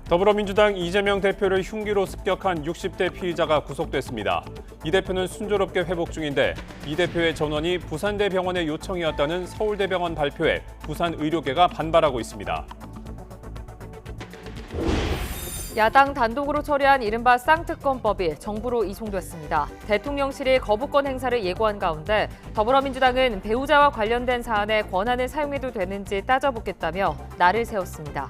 더불어민주당 이재명 대표를 흉기로 습격한 60대 피의자가 구속됐습니다. 이 대표는 순조롭게 회복 중인데 이 대표의 전원이 부산대 병원의 요청이었다는 서울대병원 발표에 부산 의료계가 반발하고 있습니다. 야당 단독으로 처리한 이른바 쌍특검법이 정부로 이송됐습니다. 대통령실이 거부권 행사를 예고한 가운데 더불어민주당은 배우자와 관련된 사안에 권한을 사용해도 되는지 따져보겠다며 날을 세웠습니다.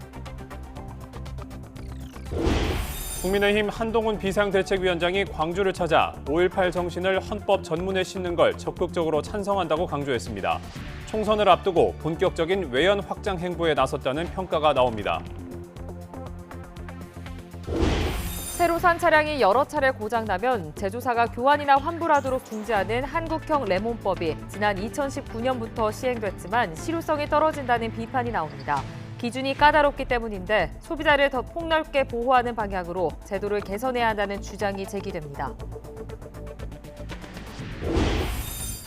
국민의힘 한동훈 비상대책위원장이 광주를 찾아 5.18 정신을 헌법 전문에 싣는 걸 적극적으로 찬성한다고 강조했습니다. 총선을 앞두고 본격적인 외연 확장 행보에 나섰다는 평가가 나옵니다. 새로 산 차량이 여러 차례 고장나면 제조사가 교환이나 환불하도록 중지하는 한국형 레몬법이 지난 2019년부터 시행됐지만 실효성이 떨어진다는 비판이 나옵니다. 기준이 까다롭기 때문인데 소비자를 더 폭넓게 보호하는 방향으로 제도를 개선해야 한다는 주장이 제기됩니다.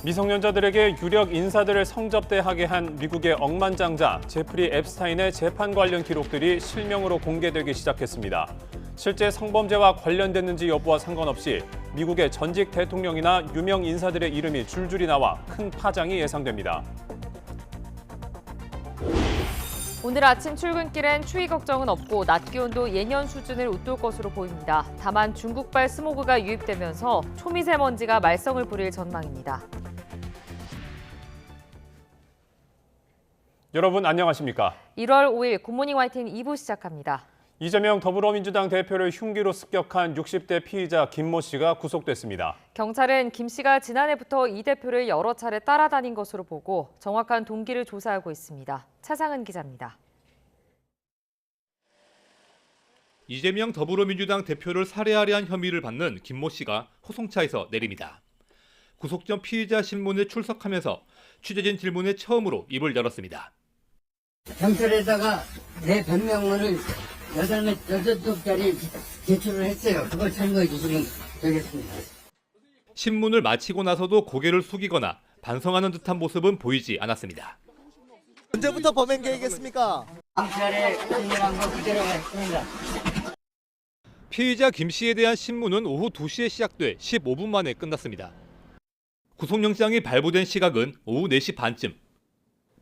미성년자들에게 유력 인사들을 성접대하게 한 미국의 억만장자 제프리 앱스타인의 재판 관련 기록들이 실명으로 공개되기 시작했습니다. 실제 성범죄와 관련됐는지 여부와 상관없이 미국의 전직 대통령이나 유명 인사들의 이름이 줄줄이 나와 큰 파장이 예상됩니다. 오늘 아침 출근길엔 추위 걱정은 없고 낮 기온도 예년 수준을 웃돌 것으로 보입니다. 다만 중국발 스모그가 유입되면서 초미세먼지가 말썽을 부릴 전망입니다. 여러분 안녕하십니까? 1월 5일 굿모닝 화이팅 2부 시작합니다. 이재명 더불어민주당 대표를 흉기로 습격한 60대 피의자 김모 씨가 구속됐습니다. 경찰은 김 씨가 지난해부터 이 대표를 여러 차례 따라다닌 것으로 보고 정확한 동기를 조사하고 있습니다. 차상은 기자입니다. 이재명 더불어민주당 대표를 살해하려 한 혐의를 받는 김모 씨가 호송차에서 내립니다. 구속 전 피의자 신문에 출석하면서 취재진 질문에 처음으로 입을 열었습니다. 경찰에다가 내 변명문을 8쪽짜리 제출을 했어요. 그걸 참고해 주시면 되겠습니다. 신문을 마치고 나서도 고개를 숙이거나 반성하는 듯한 모습은 보이지 않았습니다. 언제부터 범행 계획이겠습니까? 경찰에 신문한 거 그대로 했습니다. 피의자 김 씨에 대한 신문은 오후 2시에 시작돼 15분 만에 끝났습니다. 구속영장이 발부된 시각은 오후 4시 반쯤.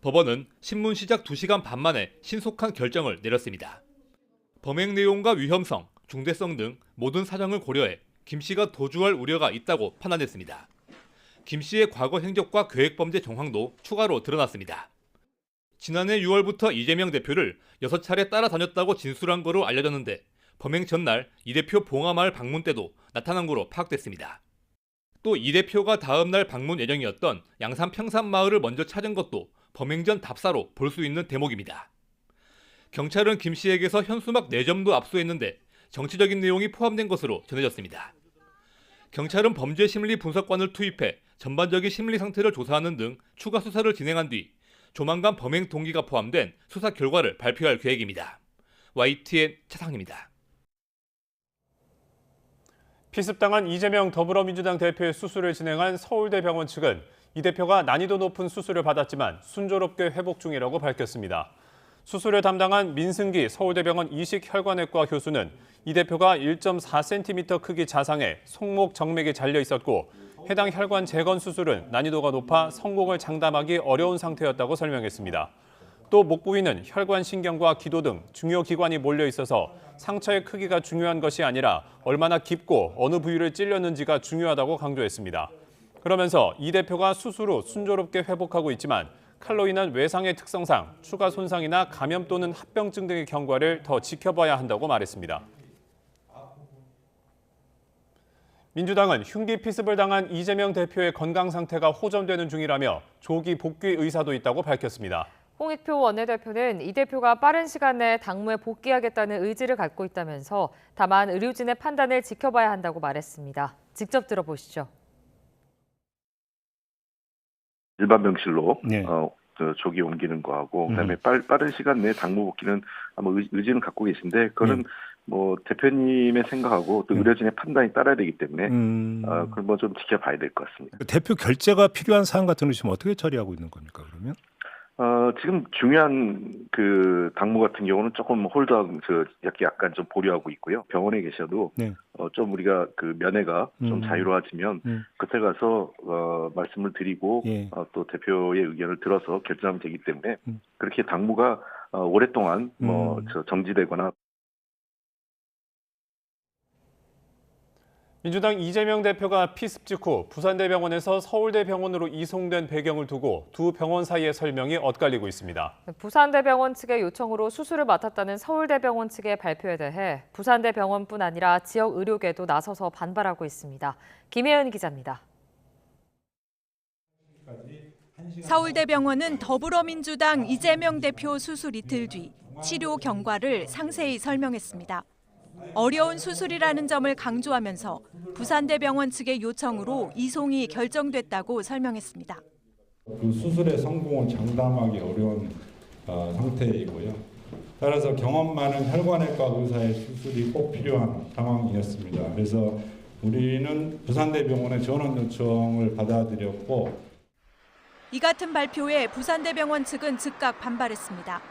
법원은 신문 시작 2시간 반 만에 신속한 결정을 내렸습니다. 범행 내용과 위험성, 중대성 등 모든 사정을 고려해 김 씨가 도주할 우려가 있다고 판단했습니다. 김 씨의 과거 행적과 계획범죄 정황도 추가로 드러났습니다. 지난해 6월부터 이재명 대표를 6차례 따라다녔다고 진술한 거로 알려졌는데 범행 전날 이 대표 봉하마을 방문 때도 나타난 거로 파악됐습니다. 또 이 대표가 다음 날 방문 예정이었던 양산 평산마을을 먼저 찾은 것도 범행 전 답사로 볼 수 있는 대목입니다. 경찰은 김 씨에게서 현수막 4점도 압수했는데 정치적인 내용이 포함된 것으로 전해졌습니다. 경찰은 범죄심리분석관을 투입해 전반적인 심리 상태를 조사하는 등 추가 수사를 진행한 뒤 조만간 범행 동기가 포함된 수사 결과를 발표할 계획입니다. YTN 차상입니다. 피습당한 이재명 더불어민주당 대표의 수술을 진행한 서울대병원 측은 이 대표가 난이도 높은 수술을 받았지만 순조롭게 회복 중이라고 밝혔습니다. 수술을 담당한 민승기 서울대병원 이식혈관외과 교수는 이 대표가 1.4cm 크기 자상에 손목 정맥이 잘려 있었고 해당 혈관 재건 수술은 난이도가 높아 성공을 장담하기 어려운 상태였다고 설명했습니다. 또 목 부위는 혈관 신경과 기도 등 중요 기관이 몰려 있어서 상처의 크기가 중요한 것이 아니라 얼마나 깊고 어느 부위를 찔렸는지가 중요하다고 강조했습니다. 그러면서 이 대표가 수술 후 순조롭게 회복하고 있지만 칼로 인한 외상의 특성상 추가 손상이나 감염 또는 합병증 등의 경과를 더 지켜봐야 한다고 말했습니다. 민주당은 흉기 피습을 당한 이재명 대표의 건강 상태가 호전되는 중이라며 조기 복귀 의사도 있다고 밝혔습니다. 홍익표 원내대표는 이 대표가 빠른 시간 내에 당무에 복귀하겠다는 의지를 갖고 있다면서 다만 의료진의 판단을 지켜봐야 한다고 말했습니다. 직접 들어보시죠. 일반 병실로 네. 조기 옮기는 거하고 그다음에 빠른 시간 내에 당무 복귀는 아마 의지는 갖고 계신데 그거는 뭐 대표님의 생각하고 또 의료진의 판단이 따라야 되기 때문에 그걸 뭐 좀 지켜봐야 될 것 같습니다. 대표 결재가 필요한 사안 같은 거 있으면 어떻게 처리하고 있는 겁니까 그러면? 지금 중요한 그 당무 같은 경우는 조금 홀드하고 약간 좀 보류하고 있고요. 병원에 계셔도 네. 좀 우리가 그 면회가 좀 자유로워지면 그때 가서 말씀을 드리고 예. 또 대표의 의견을 들어서 결정하면 되기 때문에 그렇게 당무가 오랫동안 정지되거나. 민주당 이재명 대표가 피습 직후 부산대병원에서 서울대병원으로 이송된 배경을 두고 두 병원 사이의 설명이 엇갈리고 있습니다. 부산대병원 측의 요청으로 수술을 맡았다는 서울대병원 측의 발표에 대해 부산대병원뿐 아니라 지역 의료계도 나서서 반발하고 있습니다. 김혜은 기자입니다. 서울대병원은 더불어민주당 이재명 대표 수술 이틀 뒤 치료 경과를 상세히 설명했습니다. 어려운 수술이라는 점을 강조하면서 부산대병원 측의 요청으로 이송이 결정됐다고 설명했습니다. 그 수술의 성공은 장담하기 어려운 상태이고요. 따라서 경험 많은 혈관외과 의사의 수술이 꼭 필요한 상황이었습니다. 그래서 우리는 부산대병원의 전원 요청을 받아들였고, 이 같은 발표에 부산대병원 측은 즉각 반발했습니다.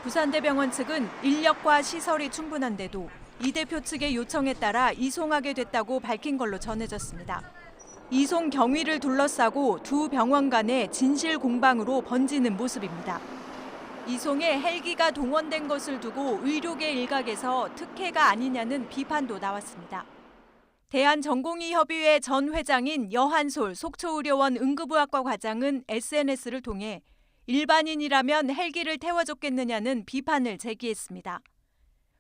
부산대병원 측은 인력과 시설이 충분한데도 이 대표 측의 요청에 따라 이송하게 됐다고 밝힌 걸로 전해졌습니다. 이송 경위를 둘러싸고 두 병원 간의 진실 공방으로 번지는 모습입니다. 이송에 헬기가 동원된 것을 두고 의료계 일각에서 특혜가 아니냐는 비판도 나왔습니다. 대한전공의협의회 전 회장인 여한솔 속초의료원 응급의학과 과장은 SNS를 통해 일반인이라면 헬기를 태워줬겠느냐는 비판을 제기했습니다.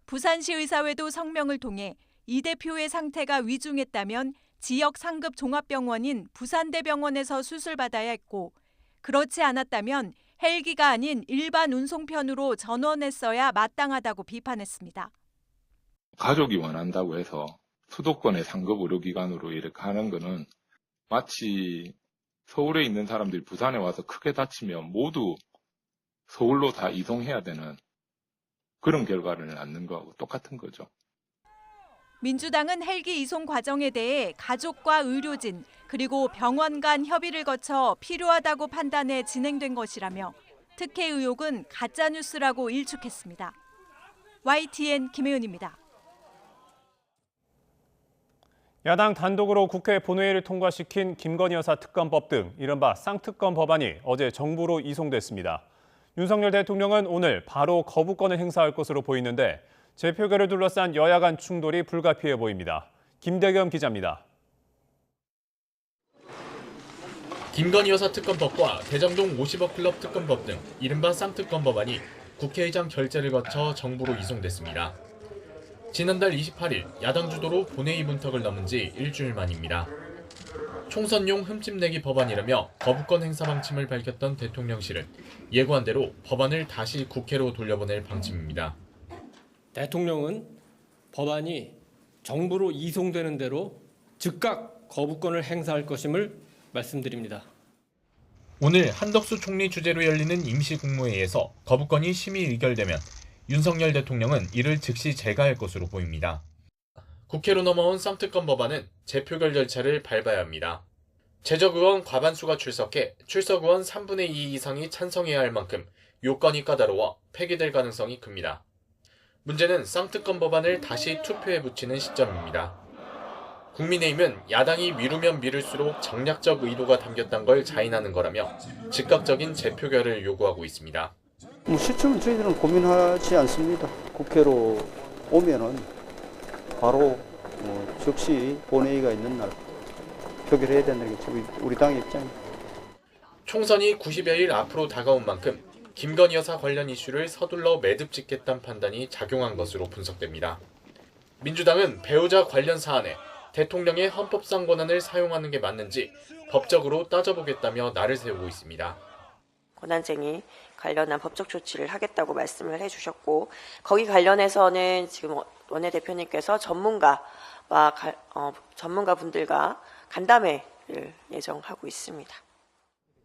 부산시 의사회도 성명을 통해 이 대표의 상태가 위중했다면 지역 상급 종합병원인 부산대병원에서 수술받아야 했고, 그렇지 않았다면 헬기가 아닌 일반 운송편으로 전원했어야 마땅하다고 비판했습니다. 가족이 원한다고 해서 수도권의 상급 의료기관으로 이렇게 하는 거는 마치 서울에 있는 사람들이 부산에 와서 크게 다치면 모두 서울로 다 이송해야 되는 그런 결과를 낳는 거하고 똑같은 거죠. 민주당은 헬기 이송 과정에 대해 가족과 의료진 그리고 병원 간 협의를 거쳐 필요하다고 판단해 진행된 것이라며 특혜 의혹은 가짜뉴스라고 일축했습니다. YTN 김혜은입니다. 야당 단독으로 국회 본회의를 통과시킨 김건희 여사 특검법 등 이른바 쌍특검 법안이 어제 정부로 이송됐습니다. 윤석열 대통령은 오늘 바로 거부권을 행사할 것으로 보이는데 재표결을 둘러싼 여야 간 충돌이 불가피해 보입니다. 김대겸 기자입니다. 김건희 여사 특검법과 대장동 50억 클럽 특검법 등 이른바 쌍특검 법안이 국회의장 결재를 거쳐 정부로 이송됐습니다. 지난달 28일 야당 주도로 본회의 문턱을 넘은 지 일주일 만입니다. 총선용 흠집내기 법안이라며 거부권 행사 방침을 밝혔던 대통령실은 예고한 대로 법안을 다시 국회로 돌려보낼 방침입니다. 대통령은 법안이 정부로 이송되는 대로 즉각 거부권을 행사할 것임을 말씀드립니다. 오늘 한덕수 총리 주재로 열리는 임시국무회의에서 거부권이 심의 의결되면 윤석열 대통령은 이를 즉시 제거할 것으로 보입니다. 국회로 넘어온 쌍특검 법안은 재표결 절차를 밟아야 합니다. 제적의원 과반수가 출석해 출석의원 3분의 2 이상이 찬성해야 할 만큼 요건이 까다로워 폐기될 가능성이 큽니다. 문제는 쌍특검 법안을 다시 투표에 붙이는 시점입니다. 국민의힘은 야당이 미루면 미룰수록 정략적 의도가 담겼다는 걸 자인하는 거라며 즉각적인 재표결을 요구하고 있습니다. 시점은 저희들은 고민하지 않습니다. 국회로 오면은 바로 즉시 본회의가 있는 날 표결해야 된다는 게 우리 당의 입장입니다. 총선이 90여일 앞으로 다가온 만큼 김건희 여사 관련 이슈를 서둘러 매듭 짓겠다는 판단이 작용한 것으로 분석됩니다. 민주당은 배우자 관련 사안에 대통령의 헌법상 권한을 사용하는 게 맞는지 법적으로 따져보겠다며 날을 세우고 있습니다. 권한쟁의 관련한 법적 조치를 하겠다고 말씀을 해주셨고, 거기 관련해서는 지금 원내대표님께서 전문가분들과 간담회를 예정하고 있습니다.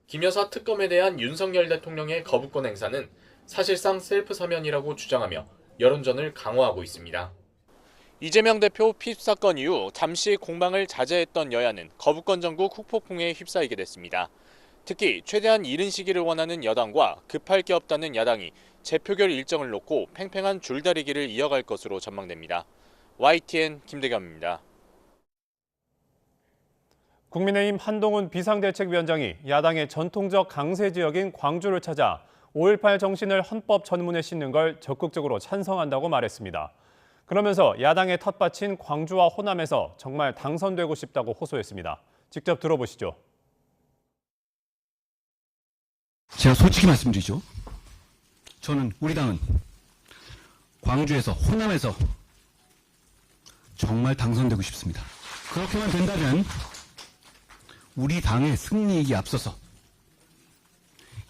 김 여사 특검에 대한 윤석열 대통령의 거부권 행사는 사실상 셀프 사면이라고 주장하며 여론전을 강화하고 있습니다. 이재명 대표 피습 사건 이후 잠시 공방을 자제했던 여야는 거부권 정국 후폭풍에 휩싸이게 됐습니다. 특히 최대한 이른 시기를 원하는 여당과 급할 게 없다는 야당이 재표결 일정을 놓고 팽팽한 줄다리기를 이어갈 것으로 전망됩니다. YTN 김대겸입니다. 국민의힘 한동훈 비상대책위원장이 야당의 전통적 강세 지역인 광주를 찾아 5.18 정신을 헌법 전문에 싣는 걸 적극적으로 찬성한다고 말했습니다. 그러면서 야당의 텃밭인 광주와 호남에서 정말 당선되고 싶다고 호소했습니다. 직접 들어보시죠. 제가 솔직히 말씀드리죠. 저는 우리 당은 광주에서 호남에서 정말 당선되고 싶습니다. 그렇게만 된다면 우리 당의 승리이기 앞서서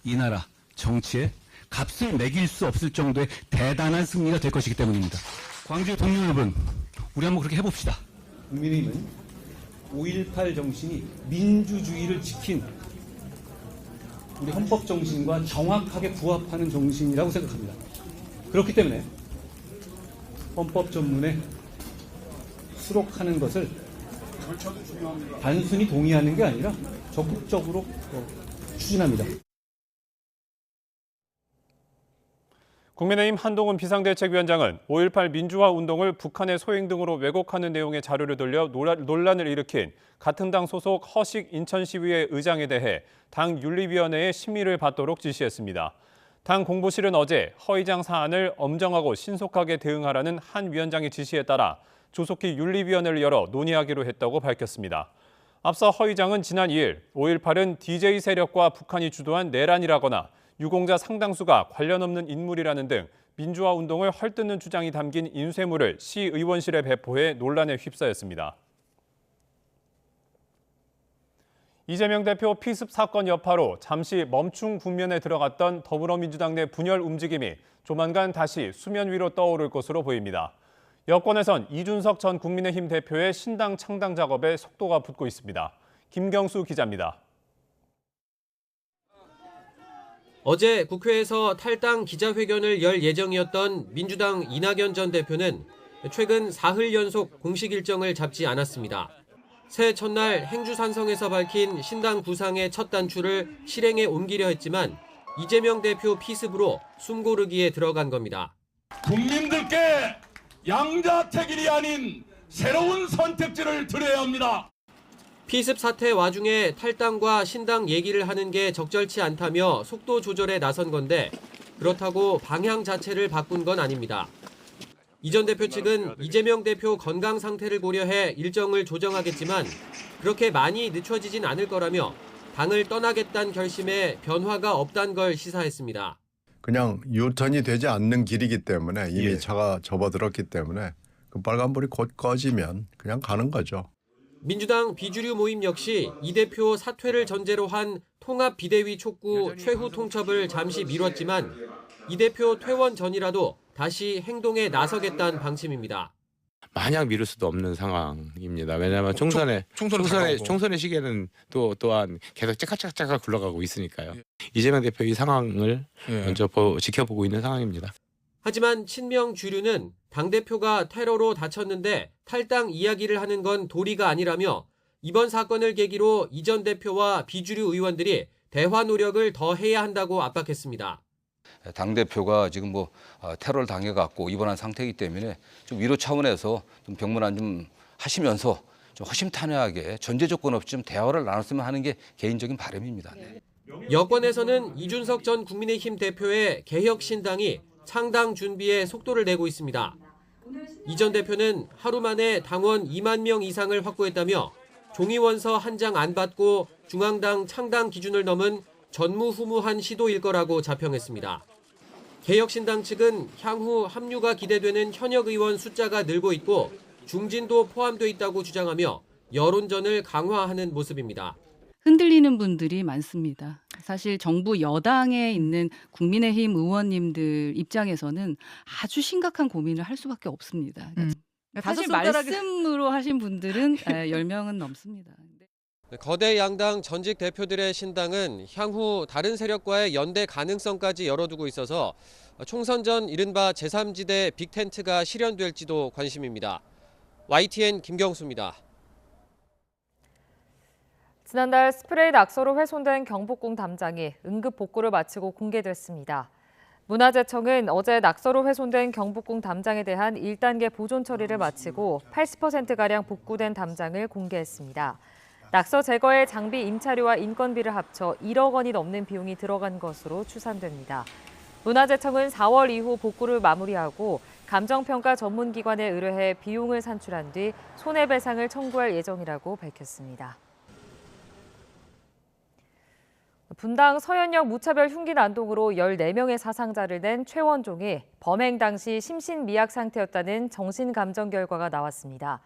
이 나라 정치에 값을 매길 수 없을 정도의 대단한 승리가 될 것이기 때문입니다. 광주의 동료 여러분, 우리 한번 그렇게 해봅시다. 국민의힘은 5.18 정신이 민주주의를 지킨 우리 헌법 정신과 정확하게 부합하는 정신이라고 생각합니다. 그렇기 때문에 헌법 전문에 수록하는 것을 단순히 동의하는 게 아니라 적극적으로 추진합니다. 국민의힘 한동훈 비상대책위원장은 5.18 민주화 운동을 북한의 소행 등으로 왜곡하는 내용의 자료를 돌려 논란을 일으킨 같은 당 소속 허식 인천시의회 의장에 대해 당 윤리위원회의 심의를 받도록 지시했습니다. 당 공보실은 어제 허 의장 사안을 엄정하고 신속하게 대응하라는 한 위원장의 지시에 따라 조속히 윤리위원회를 열어 논의하기로 했다고 밝혔습니다. 앞서 허 의장은 지난 2일 5.18은 DJ 세력과 북한이 주도한 내란이라거나 유공자 상당수가 관련 없는 인물이라는 등 민주화 운동을 헐뜯는 주장이 담긴 인쇄물을 시의원실에 배포해 논란에 휩싸였습니다. 이재명 대표 피습 사건 여파로 잠시 멈춘 국면에 들어갔던 더불어민주당 내 분열 움직임이 조만간 다시 수면 위로 떠오를 것으로 보입니다. 여권에선 이준석 전 국민의힘 대표의 신당 창당 작업에 속도가 붙고 있습니다. 김경수 기자입니다. 어제 국회에서 탈당 기자회견을 열 예정이었던 민주당 이낙연 전 대표는 최근 사흘 연속 공식 일정을 잡지 않았습니다. 새해 첫날 행주산성에서 밝힌 신당 구상의 첫 단추를 실행에 옮기려 했지만 이재명 대표 피습으로 숨고르기에 들어간 겁니다. 국민들께 양자택일이 아닌 새로운 선택지를 드려야 합니다. 피습 사태 와중에 탈당과 신당 얘기를 하는 게 적절치 않다며 속도 조절에 나선 건데 그렇다고 방향 자체를 바꾼 건 아닙니다. 이 전 대표 측은 이재명 대표 건강 상태를 고려해 일정을 조정하겠지만 그렇게 많이 늦춰지진 않을 거라며 당을 떠나겠다는 결심에 변화가 없다는 걸 시사했습니다. 그냥 유턴이 되지 않는 길이기 때문에 이미 차가 접어들었기 때문에 그 빨간불이 곧 꺼지면 그냥 가는 거죠. 민주당 비주류 모임 역시 이 대표 사퇴를 전제로 한 통합 비대위 촉구 최후 통첩을 잠시 미뤘지만 이 대표 퇴원 전이라도 다시 행동에 나서겠다는 방침입니다. 마냥 미룰 수도 없는 상황입니다. 왜냐하면 총선의 시기에는 또한 계속 째깍째깍 굴러가고 있으니까요. 이재명 대표 이 상황을 먼저 지켜보고 있는 상황입니다. 하지만 친명 주류는 당대표가 테러로 다쳤는데 탈당 이야기를 하는 건 도리가 아니라며 이번 사건을 계기로 이 전 대표와 비주류 의원들이 대화 노력을 더 해야 한다고 압박했습니다. 당대표가 지금 테러를 당해갖고 입원한 상태이기 때문에 좀 위로 차원에서 좀 병문안 좀 하시면서 좀 허심탄회하게 전제 조건 없이 좀 대화를 나눴으면 하는 게 개인적인 바람입니다. 네. 여권에서는 이준석 전 국민의힘 대표의 개혁신당이 창당 준비에 속도를 내고 있습니다. 이 전 대표는 하루 만에 당원 2만 명 이상을 확보했다며 종이원서 한 장 안 받고 중앙당 창당 기준을 넘은 전무후무한 시도일 거라고 자평했습니다. 개혁신당 측은 향후 합류가 기대되는 현역 의원 숫자가 늘고 있고 중진도 포함돼 있다고 주장하며 여론전을 강화하는 모습입니다. 흔들리는 분들이 많습니다. 사실 정부 여당에 있는 국민의힘 의원님들 입장에서는 아주 심각한 고민을 할 수밖에 없습니다. 사실 말씀으로 하신 분들은 10명은 넘습니다. 거대 양당 전직 대표들의 신당은 향후 다른 세력과의 연대 가능성까지 열어두고 있어서 총선 전 이른바 제3지대 빅텐트가 실현될지도 관심입니다. YTN 김경수입니다. 지난달 스프레이 낙서로 훼손된 경복궁 담장이 응급 복구를 마치고 공개됐습니다. 문화재청은 어제 낙서로 훼손된 경복궁 담장에 대한 1단계 보존 처리를 마치고 80%가량 복구된 담장을 공개했습니다. 낙서 제거에 장비 임차료와 인건비를 합쳐 1억 원이 넘는 비용이 들어간 것으로 추산됩니다. 문화재청은 4월 이후 복구를 마무리하고 감정평가 전문기관에 의뢰해 비용을 산출한 뒤 손해배상을 청구할 예정이라고 밝혔습니다. 분당 서현역 무차별 흉기 난동으로 14명의 사상자를 낸 최원종이 범행 당시 심신미약 상태였다는 정신감정 결과가 나왔습니다.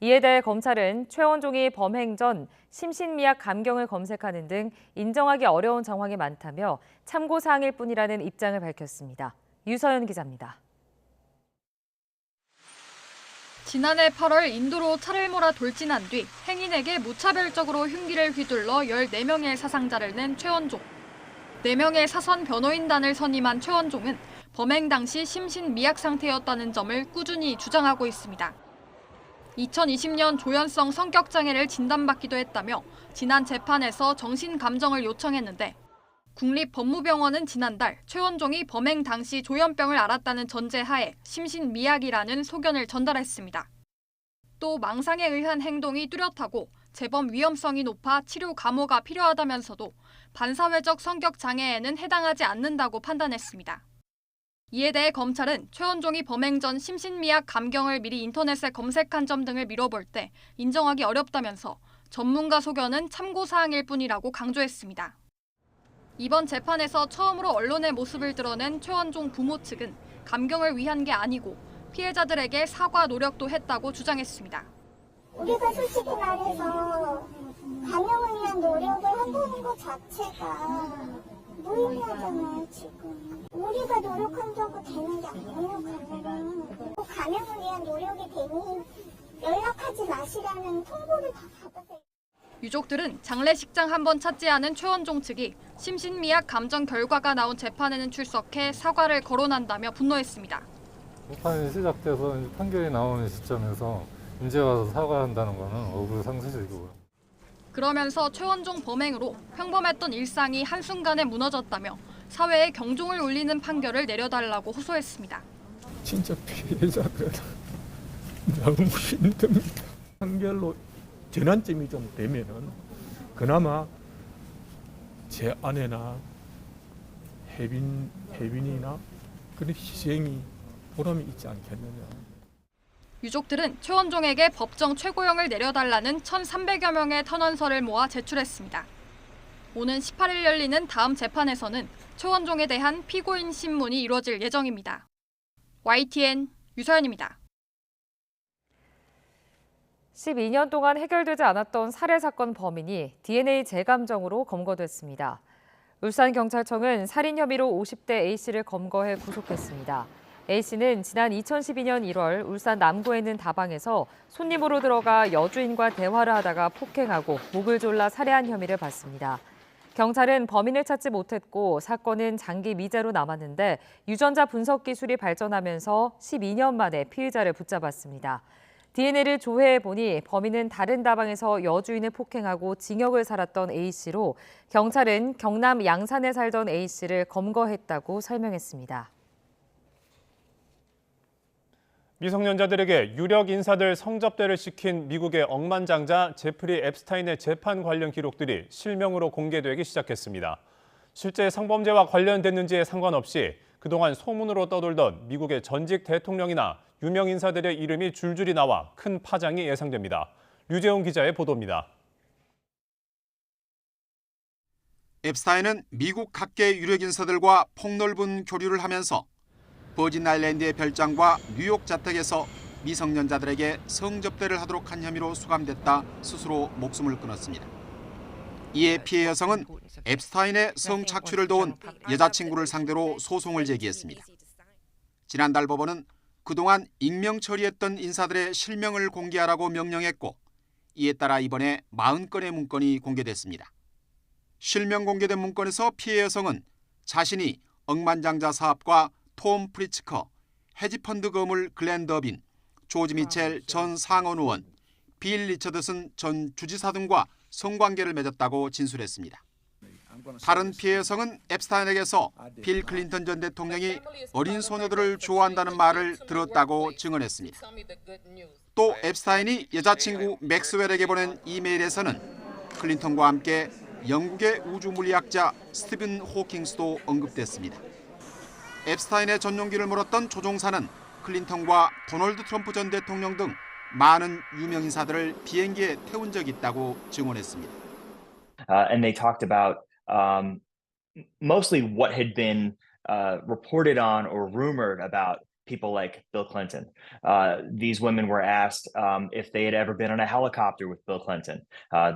이에 대해 검찰은 최원종이 범행 전 심신미약 감경을 검색하는 등 인정하기 어려운 정황이 많다며 참고사항일 뿐이라는 입장을 밝혔습니다. 유서연 기자입니다. 지난해 8월 인도로 차를 몰아 돌진한 뒤 행인에게 무차별적으로 흉기를 휘둘러 14명의 사상자를 낸 최원종. 4명의 사선 변호인단을 선임한 최원종은 범행 당시 심신미약 상태였다는 점을 꾸준히 주장하고 있습니다. 2020년 조현성 성격장애를 진단받기도 했다며 지난 재판에서 정신감정을 요청했는데 국립법무병원은 지난달 최원종이 범행 당시 조현병을 앓았다는 전제하에 심신미약이라는 소견을 전달했습니다. 또 망상에 의한 행동이 뚜렷하고 재범 위험성이 높아 치료 감호가 필요하다면서도 반사회적 성격 장애에는 해당하지 않는다고 판단했습니다. 이에 대해 검찰은 최원종이 범행 전 심신미약 감경을 미리 인터넷에 검색한 점 등을 미뤄볼 때 인정하기 어렵다면서 전문가 소견은 참고사항일 뿐이라고 강조했습니다. 이번 재판에서 처음으로 언론의 모습을 드러낸 최원종 부모 측은 감경을 위한 게 아니고 피해자들에게 사과 노력도 했다고 주장했습니다. 우리가 솔직히 말해서 감형을 위한 노력을 한다는 것 자체가 무의미하잖아요, 지금. 우리가 노력한다고 되는 게 아니에요, 감형을 위한 노력이 되니 연락하지 마시라는 통보를 다 받았어요. 유족들은 장례식장 한 번 찾지 않은 최원종 측이 심신미약 감정 결과가 나온 재판에는 출석해 사과를 거론한다며 분노했습니다. 재판이 시작돼서 판결이 나오는 시점에서 이제 와서 사과한다는 것은 어불상식이고요. 그러면서 최원종 범행으로 평범했던 일상이 한순간에 무너졌다며 사회에 경종을 울리는 판결을 내려달라고 호소했습니다. 진짜 피해자들 너무 힘듭니다. 판결로 전환점이 좀 되면은 그나마 제 아내나 혜빈이나 그런 희생이 보람이 있지 않겠느냐. 유족들은 최원종에게 법정 최고형을 내려달라는 1,300여 명의 탄원서를 모아 제출했습니다. 오는 18일 열리는 다음 재판에서는 최원종에 대한 피고인 신문이 이루어질 예정입니다. YTN 유서연입니다. 12년 동안 해결되지 않았던 살해 사건 범인이 DNA 재감정으로 검거됐습니다. 울산경찰청은 살인 혐의로 50대 A씨를 검거해 구속했습니다. A씨는 지난 2012년 1월 울산 남구에 있는 다방에서 손님으로 들어가 여주인과 대화를 하다가 폭행하고 목을 졸라 살해한 혐의를 받습니다. 경찰은 범인을 찾지 못했고 사건은 장기 미제로 남았는데 유전자 분석 기술이 발전하면서 12년 만에 피의자를 붙잡았습니다. DNA를 조회해보니 범인은 다른 다방에서 여주인을 폭행하고 징역을 살았던 A씨로 경찰은 경남 양산에 살던 A씨를 검거했다고 설명했습니다. 미성년자들에게 유력 인사들 성접대를 시킨 미국의 억만장자 제프리 앱스타인의 재판 관련 기록들이 실명으로 공개되기 시작했습니다. 실제 성범죄와 관련됐는지에 상관없이 그동안 소문으로 떠돌던 미국의 전직 대통령이나 유명 인사들의 이름이 줄줄이 나와 큰 파장이 예상됩니다. 류재용 기자의 보도입니다. 앱스타인은 미국 각계 유력 인사들과 폭넓은 교류를 하면서 버진 아일랜드의 별장과 뉴욕 자택에서 미성년자들에게 성접대를 하도록 한 혐의로 수감됐다 스스로 목숨을 끊었습니다. 이에 피해 여성은 앱스타인의 성착취를 도운 여자친구를 상대로 소송을 제기했습니다. 지난달 법원은 그동안 익명 처리했던 인사들의 실명을 공개하라고 명령했고 이에 따라 이번에 40건의 문건이 공개됐습니다. 실명 공개된 문건에서 피해 여성은 자신이 억만장자 사업과 톰 프리츠커, 헤지펀드 거물 글렌 더빈, 조지 미첼 전 상원 의원, 빌 리처드슨 전 주지사 등과 성관계를 맺었다고 진술했습니다. 다른 피해 여성은 앱스타인에게서 빌 클린턴 전 대통령이 어린 소녀들을 좋아한다는 말을 들었다고 증언했습니다. 또 앱스타인이 여자친구 맥스웰에게 보낸 이메일에서는 클린턴과 함께 영국의 우주물리학자 스티븐 호킹스도 언급됐습니다. 앱스타인의 전용기를 물었던 조종사는 클린턴과 도널드 트럼프 전 대통령 등 많은 유명 인사들을 비행기에 태운 적이 있다고 증언했습니다. And they talked about mostly what had been reported on or rumored about people like Bill Clinton. These women were asked if they had ever been on a helicopter with Bill Clinton.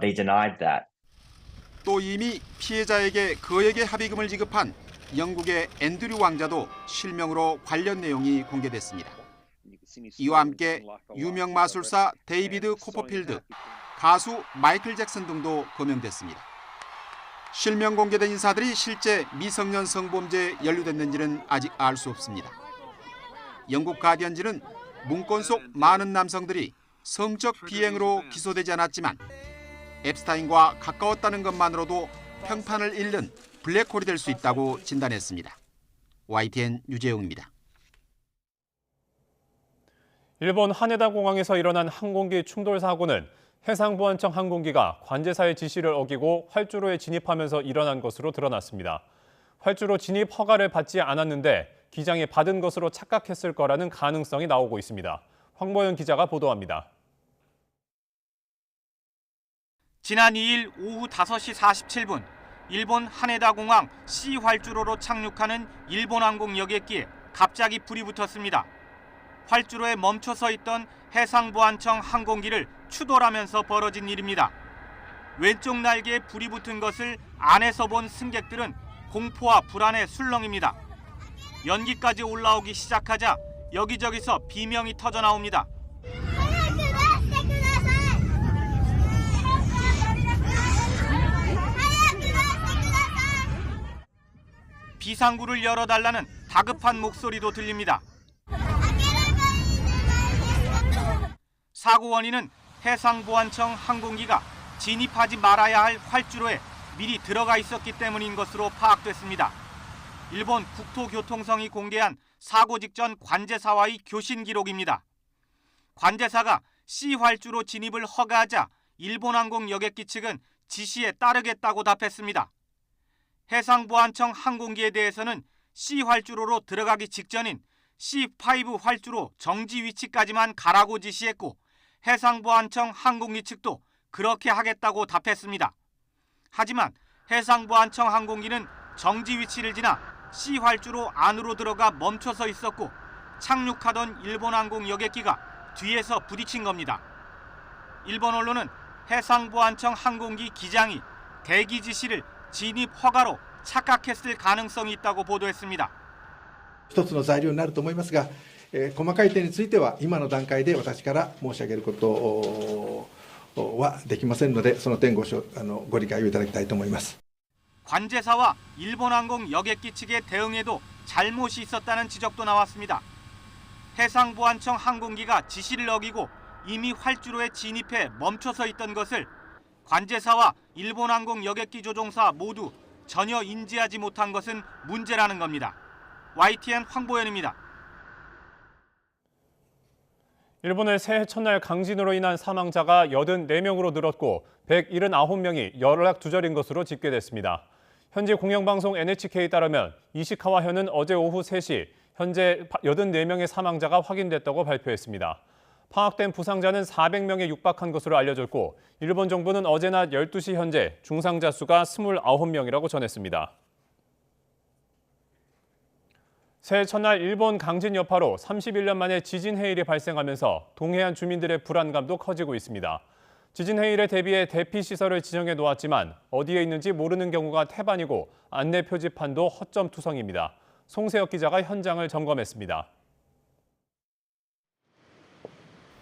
They denied that. 또 이미 피해자에게 거액의 합의금을 지급한 영국의 앤드류 왕자도 실명으로 관련 내용이 공개됐습니다. 이와 함께 유명 마술사 데이비드 코퍼필드, 가수 마이클 잭슨 등도 거명됐습니다. 실명 공개된 인사들이 실제 미성년 성범죄에 연루됐는지는 아직 알 수 없습니다. 영국 가디언지는 문건 속 많은 남성들이 성적 비행으로 기소되지 않았지만 앱스타인과 가까웠다는 것만으로도 평판을 잃는 블랙홀이 될 수 있다고 진단했습니다. YTN 유재용입니다. 일본 하네다 공항에서 일어난 항공기 충돌 사고는 해상보안청 항공기가 관제사의 지시를 어기고 활주로에 진입하면서 일어난 것으로 드러났습니다. 활주로 진입 허가를 받지 않았는데 기장이 받은 것으로 착각했을 거라는 가능성이 나오고 있습니다. 황보영 기자가 보도합니다. 지난 2일 오후 5시 47분 일본 하네다 공항 C 활주로로 착륙하는 일본항공 여객기에 갑자기 불이 붙었습니다. 활주로에 멈춰서 있던 해상보안청 항공기를 추돌하면서 벌어진 일입니다. 왼쪽 날개에 불이 붙은 것을 안에서 본 승객들은 공포와 불안에 술렁입니다. 연기까지 올라오기 시작하자 여기저기서 비명이 터져 나옵니다. 비상구를 열어달라는 다급한 목소리도 들립니다. 사고 원인은 해상보안청 항공기가 진입하지 말아야 할 활주로에 미리 들어가 있었기 때문인 것으로 파악됐습니다. 일본 국토교통성이 공개한 사고 직전 관제사와의 교신 기록입니다. 관제사가 C 활주로 진입을 허가하자 일본항공 여객기 측은 지시에 따르겠다고 답했습니다. 해상보안청 항공기에 대해서는 C 활주로로 들어가기 직전인 C5 활주로 정지 위치까지만 가라고 지시했고 해상보안청 항공기 측도 그렇게 하겠다고 답했습니다. 하지만 해상보안청 항공기는 정지 위치를 지나 C 활주로 안으로 들어가 멈춰서 있었고 착륙하던 일본항공 여객기가 뒤에서 부딪힌 겁니다. 일본 언론은 해상보안청 항공기 기장이 대기 지시를 진입 허가로 착각했을 가능성이 있다고 보도했습니다. 一つの材料になると思いますが、細かい点については今の段階で私から申し上げることはできませんので、その点ご理解をいただきたいと思います。 관제사와 일본항공 여객기 측의 대응에도 잘못이 있었다는 지적도 나왔습니다. 해상보안청 항공기가 지시를 어기고 이미 활주로에 진입해 멈춰서 있던 것을 관제사와 일본항공 여객기 조종사 모두 전혀 인지하지 못한 것은 문제라는 겁니다. YTN 황보현입니다. 일본의 새해 첫날 강진으로 인한 사망자가 84명으로 늘었고 179명이 연락두절인 것으로 집계됐습니다. 현지 공영방송 NHK에 따르면 이시카와현은 어제 오후 3시 현재 84명의 사망자가 확인됐다고 발표했습니다. 파악된 부상자는 400명에 육박한 것으로 알려졌고 일본 정부는 어제 낮 12시 현재 중상자 수가 29명이라고 전했습니다. 새해 첫날 일본 강진 여파로 31년 만에 지진 해일이 발생하면서 동해안 주민들의 불안감도 커지고 있습니다. 지진 해일에 대비해 대피 시설을 지정해 놓았지만 어디에 있는지 모르는 경우가 태반이고 안내 표지판도 허점투성입니다. 송세혁 기자가 현장을 점검했습니다.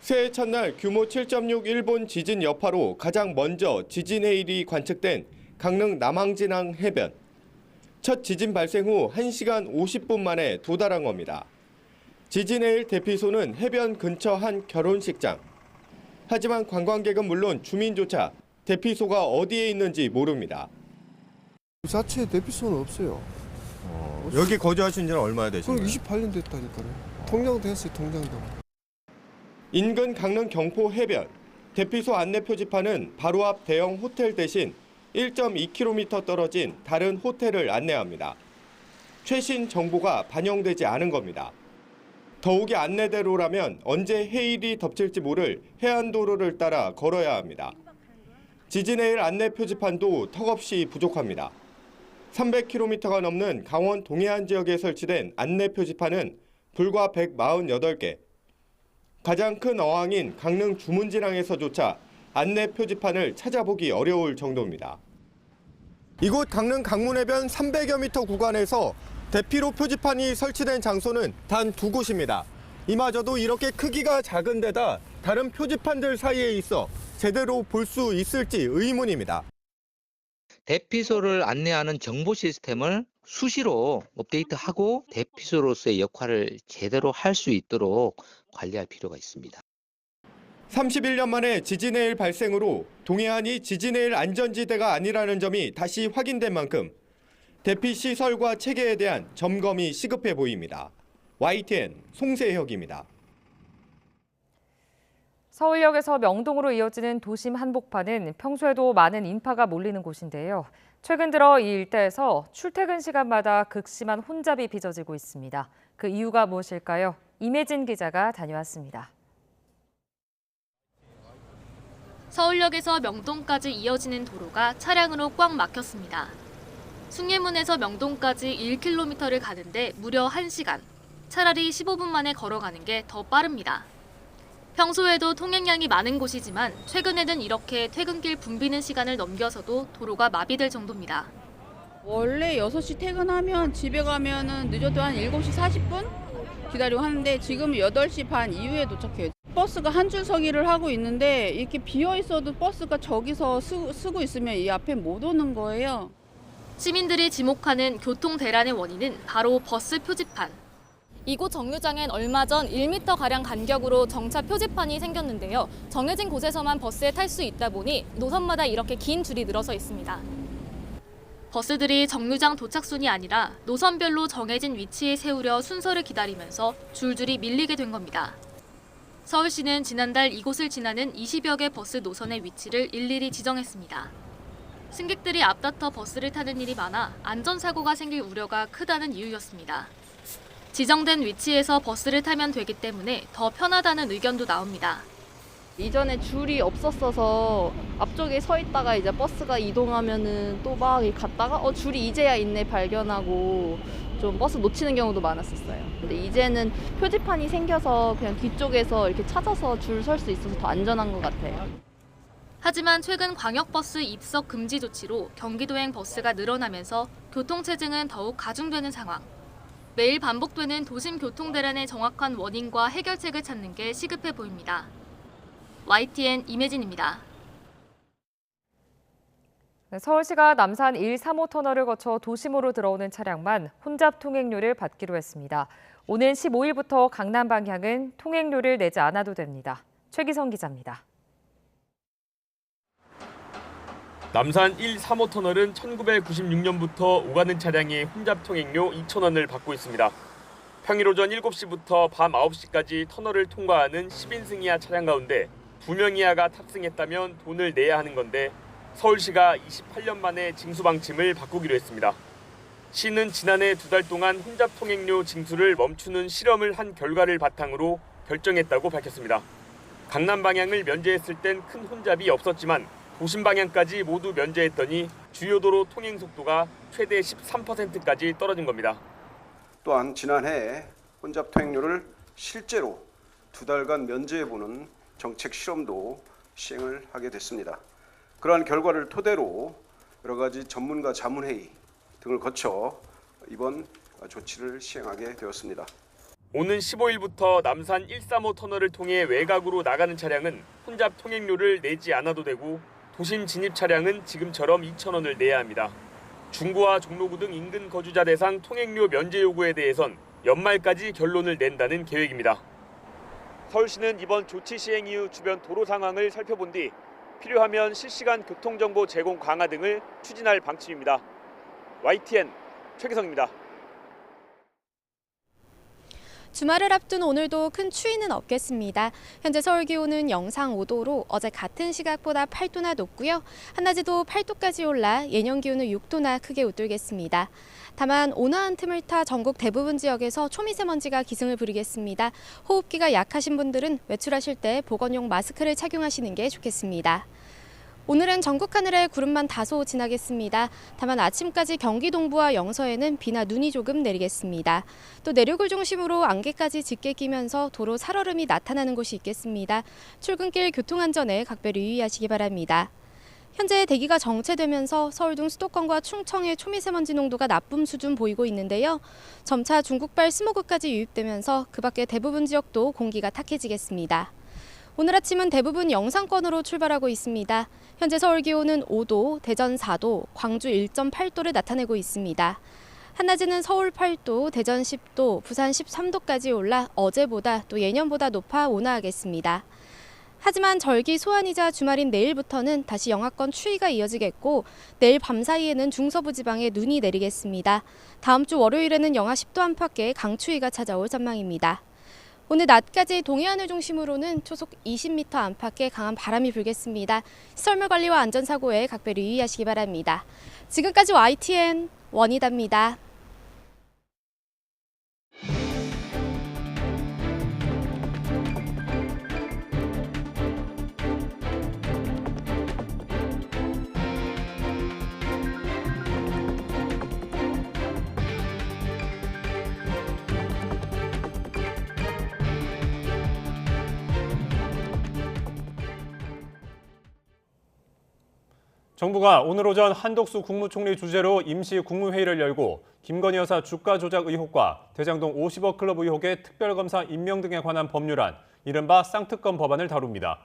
새해 첫날 규모 7.6 일본 지진 여파로 가장 먼저 지진 해일이 관측된 강릉 남항진항 해변. 첫 지진 발생 후 1시간 50분 만에 도달한 겁니다. 지진 해일 대피소는 해변 근처 한 결혼식장. 하지만 관광객은 물론 주민조차 대피소가 어디에 있는지 모릅니다. 자체 대피소는 없어요. 여기 거주하신 지는 얼마나 되신 그럼 거예요? 28년 됐다니까요. 통장도 했어요, 통장도. 인근 강릉 경포 해변. 대피소 안내 표지판은 바로 앞 대형 호텔 대신 1.2km 떨어진 다른 호텔을 안내합니다. 최신 정보가 반영되지 않은 겁니다. 더욱이 안내대로라면 언제 해일이 덮칠지 모를 해안도로를 따라 걸어야 합니다. 지진해일 안내 표지판도 턱없이 부족합니다. 300km가 넘는 강원 동해안 지역에 설치된 안내 표지판은 불과 148개. 가장 큰 어항인 강릉 주문진항에서조차 안내 표지판을 찾아보기 어려울 정도입니다. 이곳 강릉 강문해변 300여 미터 구간에서 대피로 표지판이 설치된 장소는 단 2곳입니다. 이마저도 이렇게 크기가 작은 데다 다른 표지판들 사이에 있어 제대로 볼 수 있을지 의문입니다. 대피소를 안내하는 정보 시스템을 수시로 업데이트하고 대피소로서의 역할을 제대로 할 수 있도록 관리할 필요가 있습니다. 31년 만에 지진해일 발생으로 동해안이 지진해일 안전지대가 아니라는 점이 다시 확인된 만큼 대피 시설과 체계에 대한 점검이 시급해 보입니다. YTN 송세혁입니다. 서울역에서 명동으로 이어지는 도심 한복판은 평소에도 많은 인파가 몰리는 곳인데요. 최근 들어 이 일대에서 출퇴근 시간마다 극심한 혼잡이 빚어지고 있습니다. 그 이유가 무엇일까요? 임혜진 기자가 다녀왔습니다. 서울역에서 명동까지 이어지는 도로가 차량으로 꽉 막혔습니다. 숭례문에서 명동까지 1km를 가는데 무려 1시간. 차라리 15분 만에 걸어가는 게 더 빠릅니다. 평소에도 통행량이 많은 곳이지만 최근에는 이렇게 퇴근길 붐비는 시간을 넘겨서도 도로가 마비될 정도입니다. 원래 6시 퇴근하면 집에 가면은 늦어도 한 7시 40분 기다리고 하는데 지금 8시 반 이후에 도착해요. 버스가 한 줄 서기를 하고 있는데 이렇게 비어 있어도 버스가 저기서 쓰고 있으면 이 앞에 못 오는 거예요. 시민들이 지목하는 교통 대란의 원인은 바로 버스 표지판. 이곳 정류장엔 얼마 전 1m가량 간격으로 정차 표지판이 생겼는데요. 정해진 곳에서만 버스에 탈 수 있다 보니 노선마다 이렇게 긴 줄이 늘어서 있습니다. 버스들이 정류장 도착순이 아니라 노선별로 정해진 위치에 세우려 순서를 기다리면서 줄줄이 밀리게 된 겁니다. 서울시는 지난달 이곳을 지나는 20여 개 버스 노선의 위치를 일일이 지정했습니다. 승객들이 앞다퉈 버스를 타는 일이 많아 안전사고가 생길 우려가 크다는 이유였습니다. 지정된 위치에서 버스를 타면 되기 때문에 더 편하다는 의견도 나옵니다. 이전에 줄이 없었어서 앞쪽에 서 있다가 이제 버스가 이동하면은 또 막 갔다가 줄이 이제야 있네 발견하고 좀 버스 놓치는 경우도 많았었어요. 근데 이제는 표지판이 생겨서 그냥 뒤쪽에서 이렇게 찾아서 줄 설 수 있어서 더 안전한 것 같아요. 하지만 최근 광역버스 입석 금지 조치로 경기도행 버스가 늘어나면서 교통체증은 더욱 가중되는 상황. 매일 반복되는 도심 교통 대란의 정확한 원인과 해결책을 찾는 게 시급해 보입니다. YTN 임혜진입니다. 서울시가 남산 1, 3호 터널을 거쳐 도심으로 들어오는 차량만 혼잡 통행료를 받기로 했습니다. 오는 15일부터 강남 방향은 통행료를 내지 않아도 됩니다. 최기성 기자입니다. 남산 1, 3호 터널은 1996년부터 오가는 차량이 혼잡 통행료 2,000원을 받고 있습니다. 평일 오전 7시부터 밤 9시까지 터널을 통과하는 10인 이하 차량 가운데 2명 이하가 탑승했다면 돈을 내야 하는 건데 서울시가 28년 만에 징수 방침을 바꾸기로 했습니다. 시는 지난해 2달 동안 혼잡 통행료 징수를 멈추는 실험을 한 결과를 바탕으로 결정했다고 밝혔습니다. 강남 방향을 면제했을 땐 큰 혼잡이 없었지만 도심 방향까지 모두 면제했더니 주요 도로 통행 속도가 최대 13%까지 떨어진 겁니다. 또한 지난해 혼잡 통행료를 실제로 2달간 면제해보는 정책 실험도 시행을 하게 됐습니다. 그러한 결과를 토대로 여러 가지 전문가 자문회의 등을 거쳐 이번 조치를 시행하게 되었습니다. 오는 15일부터 남산 135 터널을 통해 외곽으로 나가는 차량은 혼잡 통행료를 내지 않아도 되고 도심 진입 차량은 지금처럼 2,000원을 내야 합니다. 중구와 종로구 등 인근 거주자 대상 통행료 면제 요구에 대해선 연말까지 결론을 낸다는 계획입니다. 서울시는 이번 조치 시행 이후 주변 도로 상황을 살펴본 뒤 필요하면 실시간 교통정보 제공 강화 등을 추진할 방침입니다. YTN 최기성입니다. 주말을 앞둔 오늘도 큰 추위는 없겠습니다. 현재 서울 기온은 영상 5도로 어제 같은 시각보다 8도나 높고요. 한낮에도 8도까지 올라 예년 기온을 6도나 크게 웃돌겠습니다. 다만 온화한 틈을 타 전국 대부분 지역에서 초미세먼지가 기승을 부리겠습니다. 호흡기가 약하신 분들은 외출하실 때 보건용 마스크를 착용하시는 게 좋겠습니다. 오늘은 전국 하늘에 구름만 다소 지나겠습니다. 다만 아침까지 경기 동부와 영서에는 비나 눈이 조금 내리겠습니다. 또 내륙을 중심으로 안개까지 짙게 끼면서 도로 살얼음이 나타나는 곳이 있겠습니다. 출근길 교통안전에 각별히 유의하시기 바랍니다. 현재 대기가 정체되면서 서울 등 수도권과 충청의 초미세먼지 농도가 나쁨 수준 보이고 있는데요. 점차 중국발 스모그까지 유입되면서 그 밖의 대부분 지역도 공기가 탁해지겠습니다. 오늘 아침은 대부분 영상권으로 출발하고 있습니다. 현재 서울 기온은 5도, 대전 4도, 광주 1.8도를 나타내고 있습니다. 한낮에는 서울 8도, 대전 10도, 부산 13도까지 올라 어제보다 또 예년보다 높아 온화하겠습니다. 하지만 절기 소환이자 주말인 내일부터는 다시 영하권 추위가 이어지겠고 내일 밤 사이에는 중서부 지방에 눈이 내리겠습니다. 다음 주 월요일에는 영하 10도 안팎의 강추위가 찾아올 전망입니다. 오늘 낮까지 동해안을 중심으로는 초속 20m 안팎의 강한 바람이 불겠습니다. 시설물 관리와 안전사고에 각별히 유의하시기 바랍니다. 지금까지 YTN 원희다입니다. 정부가 오늘 오전 한덕수 국무총리 주재로 임시 국무회의를 열고 김건희 여사 주가 조작 의혹과 대장동 50억 클럽 의혹의 특별검사 임명 등에 관한 법률안, 이른바 쌍특검 법안을 다룹니다.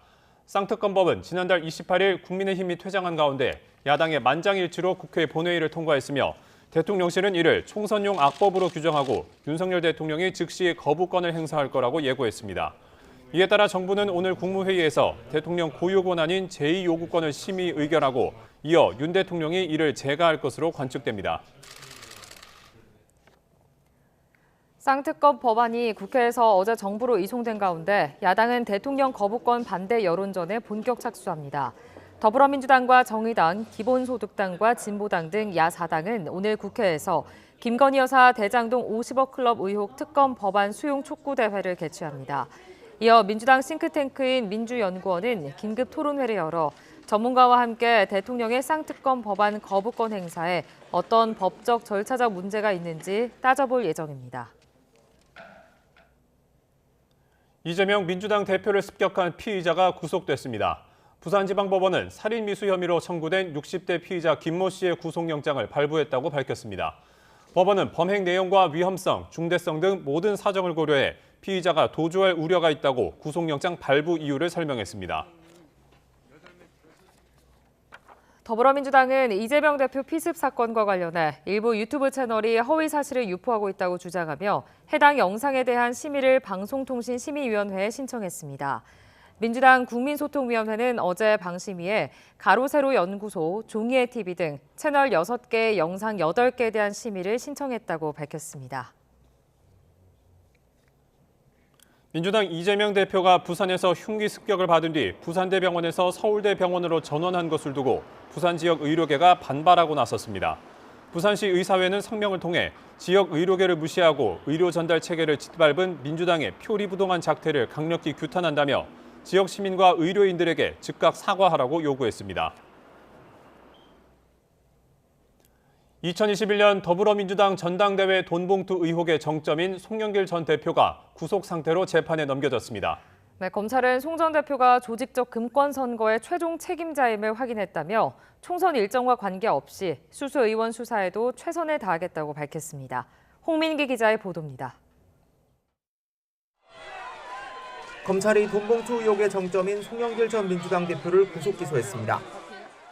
쌍특검법은 지난달 28일 국민의힘이 퇴장한 가운데 야당의 만장일치로 국회 본회의를 통과했으며 대통령실은 이를 총선용 악법으로 규정하고 윤석열 대통령이 즉시 거부권을 행사할 거라고 예고했습니다. 이에 따라 정부는 오늘 국무회의에서 대통령 고유 권한인 제2요구권을 심의 의결하고 이어 윤 대통령이 이를 제거할 것으로 관측됩니다. 쌍특검 법안이 국회에서 어제 정부로 이송된 가운데 야당은 대통령 거부권 반대 여론전에 본격 착수합니다. 더불어민주당과 정의당, 기본소득당과 진보당 등 야4당은 오늘 국회에서 김건희 여사 대장동 50억 클럽 의혹 특검 법안 수용 촉구 대회를 개최합니다. 이어 민주당 싱크탱크인 민주연구원은 긴급 토론회를 열어 전문가와 함께 대통령의 쌍특검 법안 거부권 행사에 어떤 법적 절차적 문제가 있는지 따져볼 예정입니다. 이재명 민주당 대표를 습격한 피의자가 구속됐습니다. 부산지방법원은 살인미수 혐의로 청구된 60대 피의자 김모 씨의 구속영장을 발부했다고 밝혔습니다. 법원은 범행 내용과 위험성, 중대성 등 모든 사정을 고려해 피의자가 도주할 우려가 있다고 구속영장 발부 이유를 설명했습니다. 더불어민주당은 이재명 대표 피습 사건과 관련해 일부 유튜브 채널이 허위 사실을 유포하고 있다고 주장하며 해당 영상에 대한 심의를 방송통신심의위원회에 신청했습니다. 민주당 국민소통위원회는 어제 방심위에 가로세로 연구소, 종이의 TV 등 채널 6개의 영상 8개에 대한 심의를 신청했다고 밝혔습니다. 민주당 이재명 대표가 부산에서 흉기 습격을 받은 뒤 부산대병원에서 서울대병원으로 전원한 것을 두고 부산 지역 의료계가 반발하고 나섰습니다. 부산시 의사회는 성명을 통해 지역 의료계를 무시하고 의료 전달 체계를 짓밟은 민주당의 표리부동한 작태를 강력히 규탄한다며 지역 시민과 의료인들에게 즉각 사과하라고 요구했습니다. 2021년 더불어민주당 전당대회 돈봉투 의혹의 정점인 송영길 전 대표가 구속 상태로 재판에 넘겨졌습니다. 네, 검찰은 송 전 대표가 조직적 금권 선거의 최종 책임자임을 확인했다며 총선 일정과 관계없이 수수 의원 수사에도 최선을 다하겠다고 밝혔습니다. 홍민기 기자의 보도입니다. 검찰이 돈봉투 의혹의 정점인 송영길 전 민주당 대표를 구속 기소했습니다.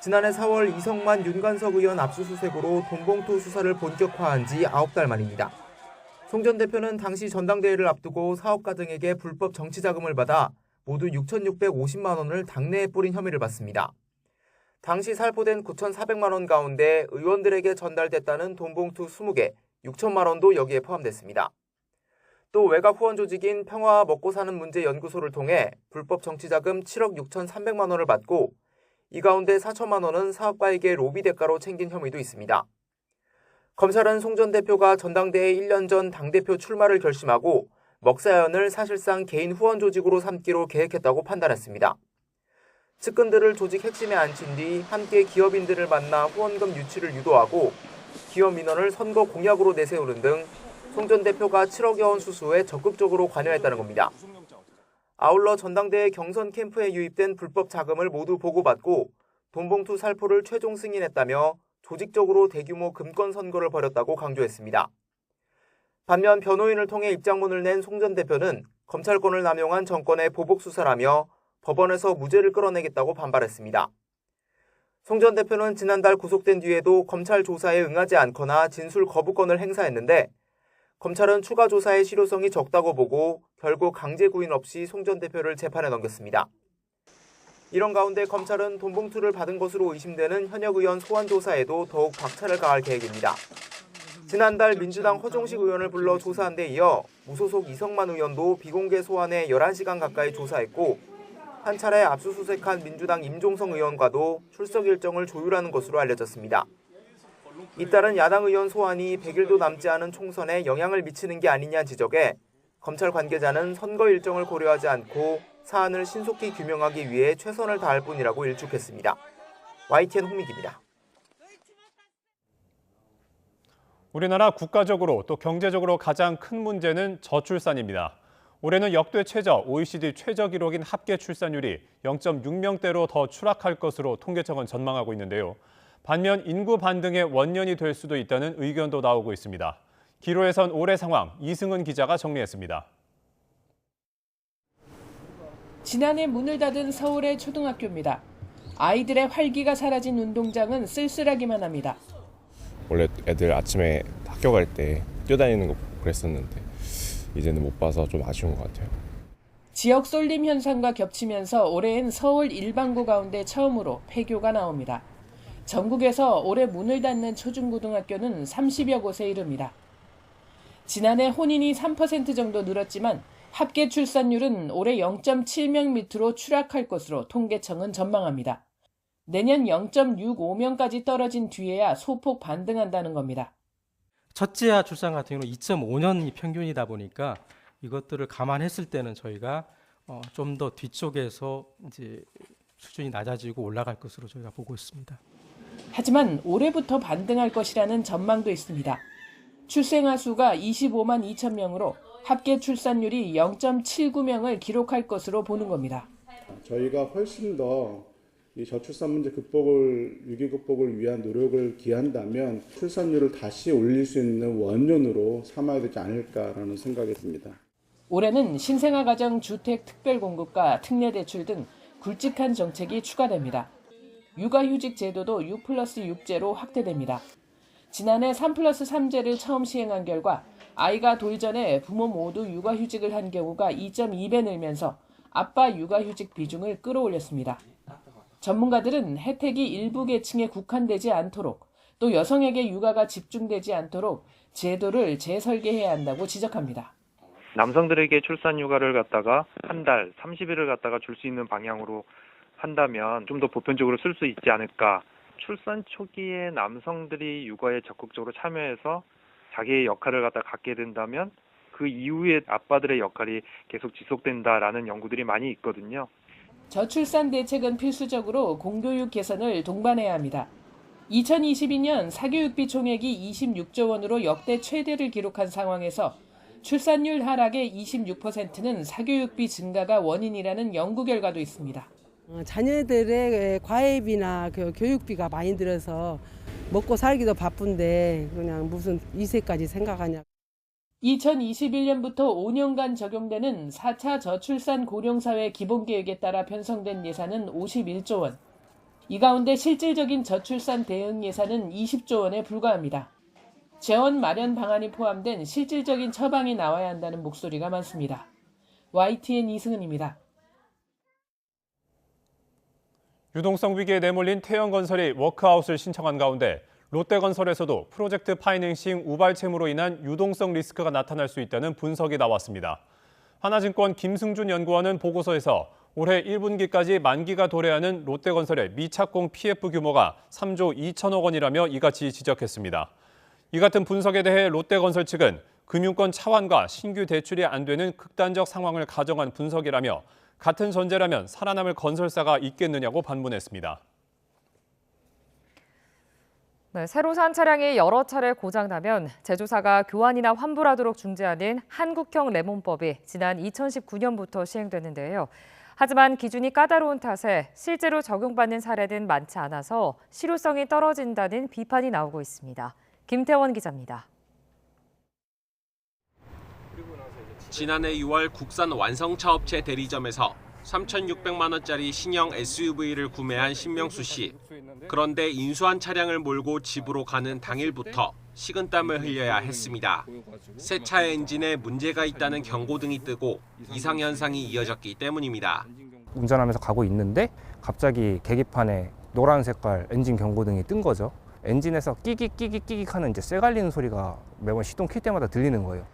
지난해 4월 이성만 윤관석 의원 압수수색으로 돈봉투 수사를 본격화한 지 9달 만입니다. 송 전 대표는 당시 전당대회를 앞두고 사업가 등에게 불법 정치자금을 받아 모두 6,650만 원을 당내에 뿌린 혐의를 받습니다. 당시 살포된 9,400만 원 가운데 의원들에게 전달됐다는 돈 봉투 20개, 6천만 원도 여기에 포함됐습니다. 또 외곽 후원 조직인 평화와 먹고 사는 문제 연구소를 통해 불법 정치자금 7억 6,300만 원을 받고 이 가운데 4천만 원은 사업가에게 로비 대가로 챙긴 혐의도 있습니다. 검찰은 송 전 대표가 전당대회 1년 전 당대표 출마를 결심하고 먹사연을 사실상 개인 후원 조직으로 삼기로 계획했다고 판단했습니다. 측근들을 조직 핵심에 앉힌 뒤 함께 기업인들을 만나 후원금 유치를 유도하고 기업 민원을 선거 공약으로 내세우는 등 송 전 대표가 7억여 원 수수에 적극적으로 관여했다는 겁니다. 아울러 전당대회 경선 캠프에 유입된 불법 자금을 모두 보고받고 돈봉투 살포를 최종 승인했다며 조직적으로 대규모 금권 선거를 벌였다고 강조했습니다. 반면 변호인을 통해 입장문을 낸 송 전 대표는 검찰권을 남용한 정권의 보복 수사라며 법원에서 무죄를 끌어내겠다고 반발했습니다. 송 전 대표는 지난달 구속된 뒤에도 검찰 조사에 응하지 않거나 진술 거부권을 행사했는데 검찰은 추가 조사의 실효성이 적다고 보고 결국 강제 구인 없이 송 전 대표를 재판에 넘겼습니다. 이런 가운데 검찰은 돈봉투를 받은 것으로 의심되는 현역 의원 소환 조사에도 더욱 박차를 가할 계획입니다. 지난달 민주당 허종식 의원을 불러 조사한 데 이어 무소속 이성만 의원도 비공개 소환에 11시간 가까이 조사했고 한 차례 압수수색한 민주당 임종성 의원과도 출석 일정을 조율하는 것으로 알려졌습니다. 잇따른 야당 의원 소환이 100일도 남지 않은 총선에 영향을 미치는 게 아니냐 지적에 검찰 관계자는 선거 일정을 고려하지 않고 사안을 신속히 규명하기 위해 최선을 다할 뿐이라고 일축했습니다. YTN 홍민기입니다. 우리나라 국가적으로 또 경제적으로 가장 큰 문제는 저출산입니다. 올해는 역대 최저, OECD 최저 기록인 합계 출산율이 0.6명대로 더 추락할 것으로 통계청은 전망하고 있는데요. 반면 인구 반등의 원년이 될 수도 있다는 의견도 나오고 있습니다. 기로에선 올해 상황, 이승은 기자가 정리했습니다. 지난해 문을 닫은 서울의 초등학교입니다. 아이들의 활기가 사라진 운동장은 쓸쓸하기만 합니다. 원래 애들 아침에 학교 갈 때 뛰어다니는 거 그랬었는데 이제는 못 봐서 좀 아쉬운 것 같아요. 지역 쏠림 현상과 겹치면서 올해엔 서울 일반고 가운데 처음으로 폐교가 나옵니다. 전국에서 올해 문을 닫는 초중고등학교는 30여 곳에 이릅니다. 지난해 혼인이 3% 정도 늘었지만 합계 출산율은 올해 0.7명 밑으로 추락할 것으로 통계청은 전망합니다. 내년 0.65명까지 떨어진 뒤에야 소폭 반등한다는 겁니다. 첫째아 출산 같은 경우는 2.5년이 평균이다 보니까 이것들을 감안했을 때는 저희가 좀 더 뒤쪽에서 이제 수준이 낮아지고 올라갈 것으로 저희가 보고 있습니다. 하지만 올해부터 반등할 것이라는 전망도 있습니다. 출생아 수가 25만 2천 명으로 합계 출산율이 0.79명을 기록할 것으로 보는 겁니다. 저희가 훨씬 더 이 저출산 문제 위기 극복을 위한 노력을 기한다면 출산율을 다시 올릴 수 있는 원년으로 삼아야 되지 않을까라는 생각이 듭니다. 올해는 신생아 가정 주택 특별 공급과 특례 대출 등 굵직한 정책이 추가됩니다. 육아휴직 제도도 6+6제로 확대됩니다. 지난해 3+3제를 처음 시행한 결과 아이가 돌 전에 부모 모두 육아휴직을 한 경우가 2.2배 늘면서 아빠 육아휴직 비중을 끌어올렸습니다. 전문가들은 혜택이 일부 계층에 국한되지 않도록 또 여성에게 육아가 집중되지 않도록 제도를 재설계해야 한다고 지적합니다. 남성들에게 출산 휴가를 갖다가 한 달, 30일을 갖다가 줄 수 있는 방향으로 한다면 좀 더 보편적으로 쓸 수 있지 않을까. 출산 초기에 남성들이 육아에 적극적으로 참여해서 자기의 역할을 갖다 갖게 된다면 그 이후에 아빠들의 역할이 계속 지속된다라는 연구들이 많이 있거든요. 저출산 대책은 필수적으로 공교육 개선을 동반해야 합니다. 2022년 사교육비 총액이 26조 원으로 역대 최대를 기록한 상황에서 출산율 하락의 26%는 사교육비 증가가 원인이라는 연구 결과도 있습니다. 자녀들의 과외비나 교육비가 많이 들어서 먹고 살기도 바쁜데 그냥 무슨 2세까지 생각하냐. 2021년부터 5년간 적용되는 4차 저출산 고령사회 기본계획에 따라 편성된 예산은 51조 원. 이 가운데 실질적인 저출산 대응 예산은 20조 원에 불과합니다. 재원 마련 방안이 포함된 실질적인 처방이 나와야 한다는 목소리가 많습니다. YTN 이승은입니다. 유동성 위기에 내몰린 태영건설이 워크아웃을 신청한 가운데 롯데건설에서도 프로젝트 파이낸싱 우발채무로 인한 유동성 리스크가 나타날 수 있다는 분석이 나왔습니다. 하나증권 김승준 연구원은 보고서에서 올해 1분기까지 만기가 도래하는 롯데건설의 미착공 PF 규모가 3조 2천억 원이라며 이같이 지적했습니다. 이 같은 분석에 대해 롯데건설 측은 금융권 차환과 신규 대출이 안 되는 극단적 상황을 가정한 분석이라며 같은 전제라면 살아남을 건설사가 있겠느냐고 반문했습니다. 네, 새로 산 차량이 여러 차례 고장나면 제조사가 교환이나 환불하도록 중재하는 한국형 레몬법이 지난 2019년부터 시행됐는데요. 하지만 기준이 까다로운 탓에 실제로 적용받는 사례는 많지 않아서 실효성이 떨어진다는 비판이 나오고 있습니다. 김태원 기자입니다. 지난해 6월 국산 완성차 업체 대리점에서 3,600만 원짜리 신형 SUV를 구매한 신명수 씨. 그런데 인수한 차량을 몰고 집으로 가는 당일부터 식은땀을 흘려야 했습니다. 새 차의 엔진에 문제가 있다는 경고등이 뜨고 이상 현상이 이어졌기 때문입니다. 운전하면서 가고 있는데 갑자기 계기판에 노란 색깔 엔진 경고등이 뜬 거죠. 엔진에서 끼익 하는 이제 쇠 갈리는 소리가 매번 시동 킬 때마다 들리는 거예요.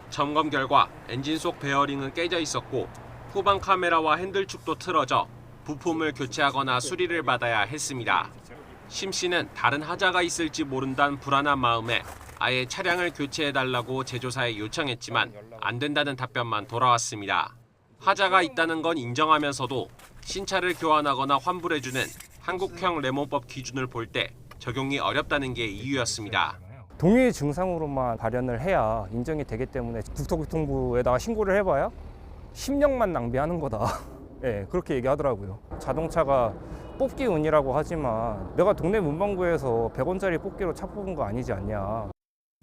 점검 결과 엔진 속 베어링은 깨져 있었고 후방 카메라와 핸들축도 틀어져 부품을 교체하거나 수리를 받아야 했습니다. 심 씨는 다른 하자가 있을지 모른다는 불안한 마음에 아예 차량을 교체해달라고 제조사에 요청했지만 안 된다는 답변만 돌아왔습니다. 하자가 있다는 건 인정하면서도 신차를 교환하거나 환불해주는 한국형 레몬법 기준을 볼 때 적용이 어렵다는 게 이유였습니다. 동일 증상으로만 발현을 해야 인정이 되기 때문에 국토교통부에다가 신고를 해봐야 10년만 낭비하는 거다. 네, 그렇게 얘기하더라고요. 자동차가 뽑기 운이라고 하지만 내가 동네 문방구에서 100원짜리 뽑기로 차 뽑은 거 아니지 않냐.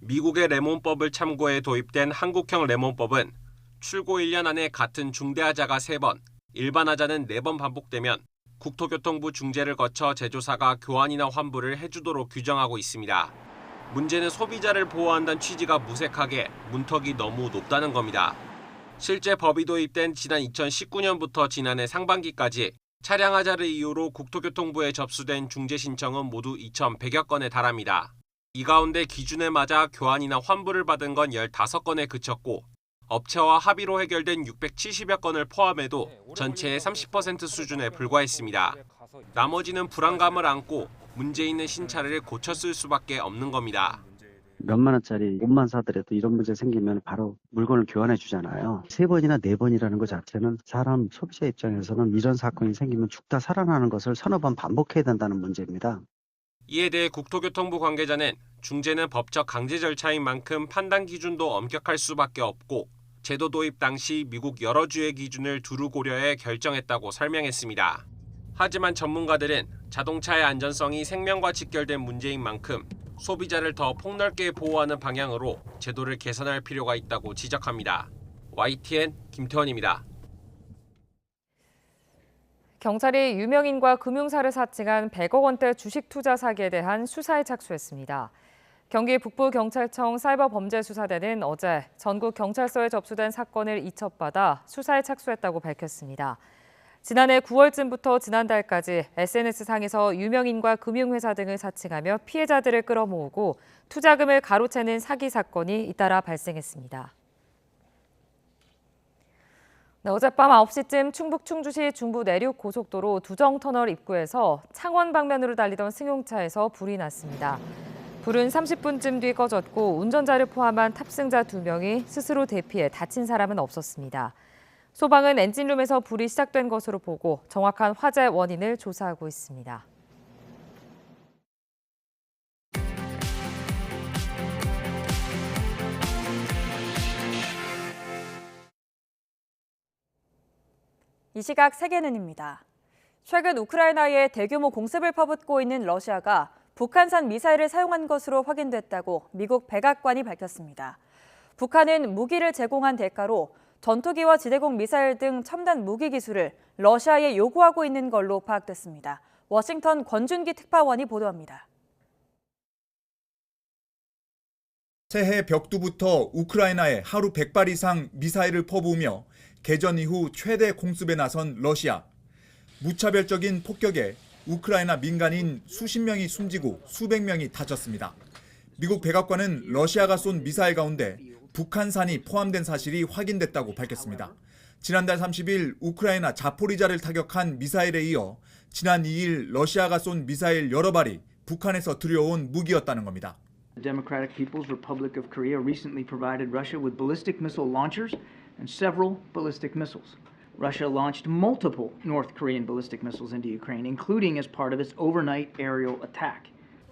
미국의 레몬법을 참고해 도입된 한국형 레몬법은 출고 1년 안에 같은 중대하자가 3번, 일반하자는 4번 반복되면 국토교통부 중재를 거쳐 제조사가 교환이나 환불을 해주도록 규정하고 있습니다. 문제는 소비자를 보호한다는 취지가 무색하게 문턱이 너무 높다는 겁니다. 실제 법이 도입된 지난 2019년부터 지난해 상반기까지 차량 하자를 이유로 국토교통부에 접수된 중재 신청은 모두 2,100여 건에 달합니다. 이 가운데 기준에 맞아 교환이나 환불을 받은 건 15건에 그쳤고 업체와 합의로 해결된 670여 건을 포함해도 전체의 30% 수준에 불과했습니다. 나머지는 불안감을 안고 문제 있는 신차를 고쳤을 수밖에 없는 겁니다. 몇만 원짜리 옷만 사더라도 이런 문제 생기면 바로 물건을 교환해 주잖아요. 3번이나 4번이라는 것 자체는 사람 소비자 입장에서는 이런 사건이 생기면 죽다 살아나는 것을 서너 번 반복해야 된다는 문제입니다. 이에 대해 국토교통부 관계자는 중재는 법적 강제 절차인 만큼 판단 기준도 엄격할 수밖에 없고 제도 도입 당시 미국 여러 주의 기준을 두루 고려해 결정했다고 설명했습니다. 하지만 전문가들은 자동차의 안전성이 생명과 직결된 문제인 만큼 소비자를 더 폭넓게 보호하는 방향으로 제도를 개선할 필요가 있다고 지적합니다. YTN 김태원입니다. 경찰이 유명인과 금융사를 사칭한 100억 원대 주식 투자 사기에 대한 수사에 착수했습니다. 경기 북부경찰청 사이버범죄수사대는 어제 전국 경찰서에 접수된 사건을 이첩받아 수사에 착수했다고 밝혔습니다. 지난해 9월쯤부터 지난달까지 SNS상에서 유명인과 금융회사 등을 사칭하며 피해자들을 끌어모으고 투자금을 가로채는 사기 사건이 잇따라 발생했습니다. 네, 어젯밤 9시쯤 충북 충주시 중부 내륙 고속도로 두정터널 입구에서 창원 방면으로 달리던 승용차에서 불이 났습니다. 불은 30분쯤 뒤 꺼졌고 운전자를 포함한 탑승자 2명이 스스로 대피해 다친 사람은 없었습니다. 소방은 엔진룸에서 불이 시작된 것으로 보고 정확한 화재 원인을 조사하고 있습니다. 이 시각 세계는입니다. 최근 우크라이나에 대규모 공습을 퍼붓고 있는 러시아가 북한산 미사일을 사용한 것으로 확인됐다고 미국 백악관이 밝혔습니다. 북한은 무기를 제공한 대가로 전투기와 지대공 미사일 등 첨단 무기 기술을 러시아에 요구하고 있는 걸로 파악됐습니다. 워싱턴 권준기 특파원이 보도합니다. 새해 벽두부터 우크라이나에 하루 100발 이상 미사일을 퍼부으며 개전 이후 최대 공습에 나선 러시아. 무차별적인 폭격에 우크라이나 민간인 수십 명이 숨지고 수백 명이 다쳤습니다. 미국 백악관은 러시아가 쏜 미사일 가운데 북한산이 포함된 사실이 확인됐다고 밝혔습니다. 지난달 30일 우크라이나 자포리자를 타격한 미사일에 이어 지난 2일 러시아가 쏜 미사일 여러 발이 북한에서 들여온 무기였다는 겁니다. The Democratic People's Republic of Korea recently provided Russia with ballistic missile launchers and several ballistic missiles. Russia launched multiple North Korean ballistic missiles into Ukraine, including as part of its overnight aerial attack.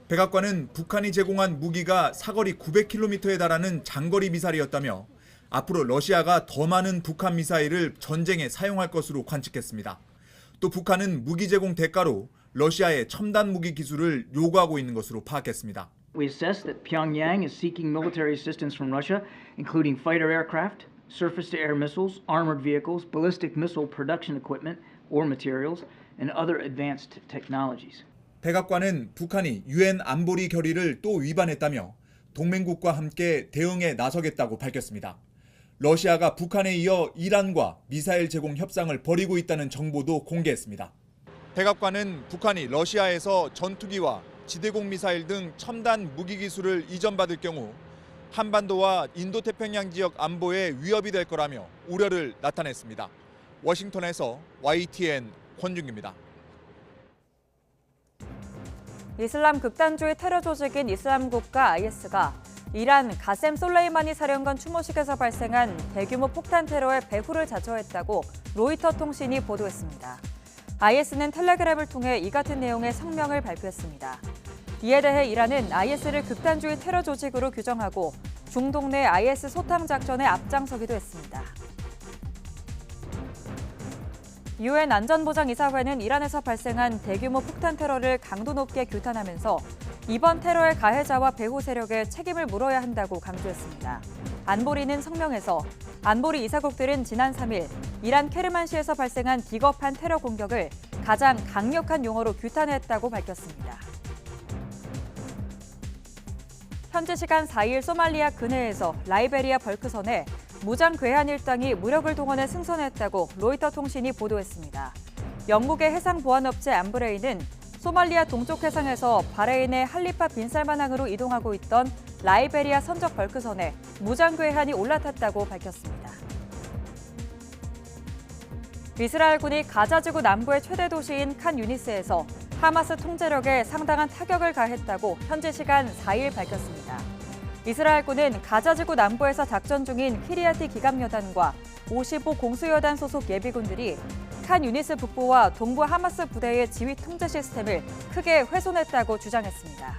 백악관은 북한이 제공한 무기가 사거리 900km에 달하는 장거리 미사일이었다며 앞으로 러시아가 더 많은 북한 미사일을 전쟁에 사용할 것으로 관측했습니다. 또 북한은 무기 제공 대가로 러시아의 첨단 무기 기술을 요구하고 있는 것으로 파악했습니다. We assess that Pyongyang is seeking military assistance from Russia, including fighter aircraft, surface-to-air missiles, armored vehicles, ballistic missile production equipment or materials, and other advanced technologies. 백악관은 북한이 유엔 안보리 결의를 또 위반했다며 동맹국과 함께 대응에 나서겠다고 밝혔습니다. 러시아가 북한에 이어 이란과 미사일 제공 협상을 벌이고 있다는 정보도 공개했습니다. 백악관은 북한이 러시아에서 전투기와 지대공 미사일 등 첨단 무기 기술을 이전받을 경우 한반도와 인도태평양 지역 안보에 위협이 될 거라며 우려를 나타냈습니다. 워싱턴에서 YTN 권준기입니다. 이슬람 극단주의 테러 조직인 이슬람국가 IS가 이란 가셈 솔레이마니 사령관 추모식에서 발생한 대규모 폭탄 테러의 배후를 자처했다고 로이터 통신이 보도했습니다. IS는 텔레그램을 통해 이 같은 내용의 성명을 발표했습니다. 이에 대해 이란은 IS를 극단주의 테러 조직으로 규정하고 중동 내 IS 소탕 작전에 앞장서기도 했습니다. 유엔 안전보장이사회는 이란에서 발생한 대규모 폭탄 테러를 강도 높게 규탄하면서 이번 테러의 가해자와 배후 세력에 책임을 물어야 한다고 강조했습니다. 안보리는 성명에서 안보리 이사국들은 지난 3일 이란 케르만시에서 발생한 비겁한 테러 공격을 가장 강력한 용어로 규탄했다고 밝혔습니다. 현지 시간 4일 소말리아 근해에서 라이베리아 벌크선에 무장 괴한 일당이 무력을 동원해 승선했다고 로이터 통신이 보도했습니다. 영국의 해상 보안업체 암브레이는 소말리아 동쪽 해상에서 바레인의 할리파 빈살만항으로 이동하고 있던 라이베리아 선적 벌크선에 무장 괴한이 올라탔다고 밝혔습니다. 이스라엘군이 가자지구 남부의 최대 도시인 칸 유니스에서 하마스 통제력에 상당한 타격을 가했다고 현지 시간 4일 밝혔습니다. 이스라엘군은 가자지구 남부에서 작전 중인 키리아티 기갑여단과 55 공수여단 소속 예비군들이 칸 유니스 북부와 동부 하마스 부대의 지휘 통제 시스템을 크게 훼손했다고 주장했습니다.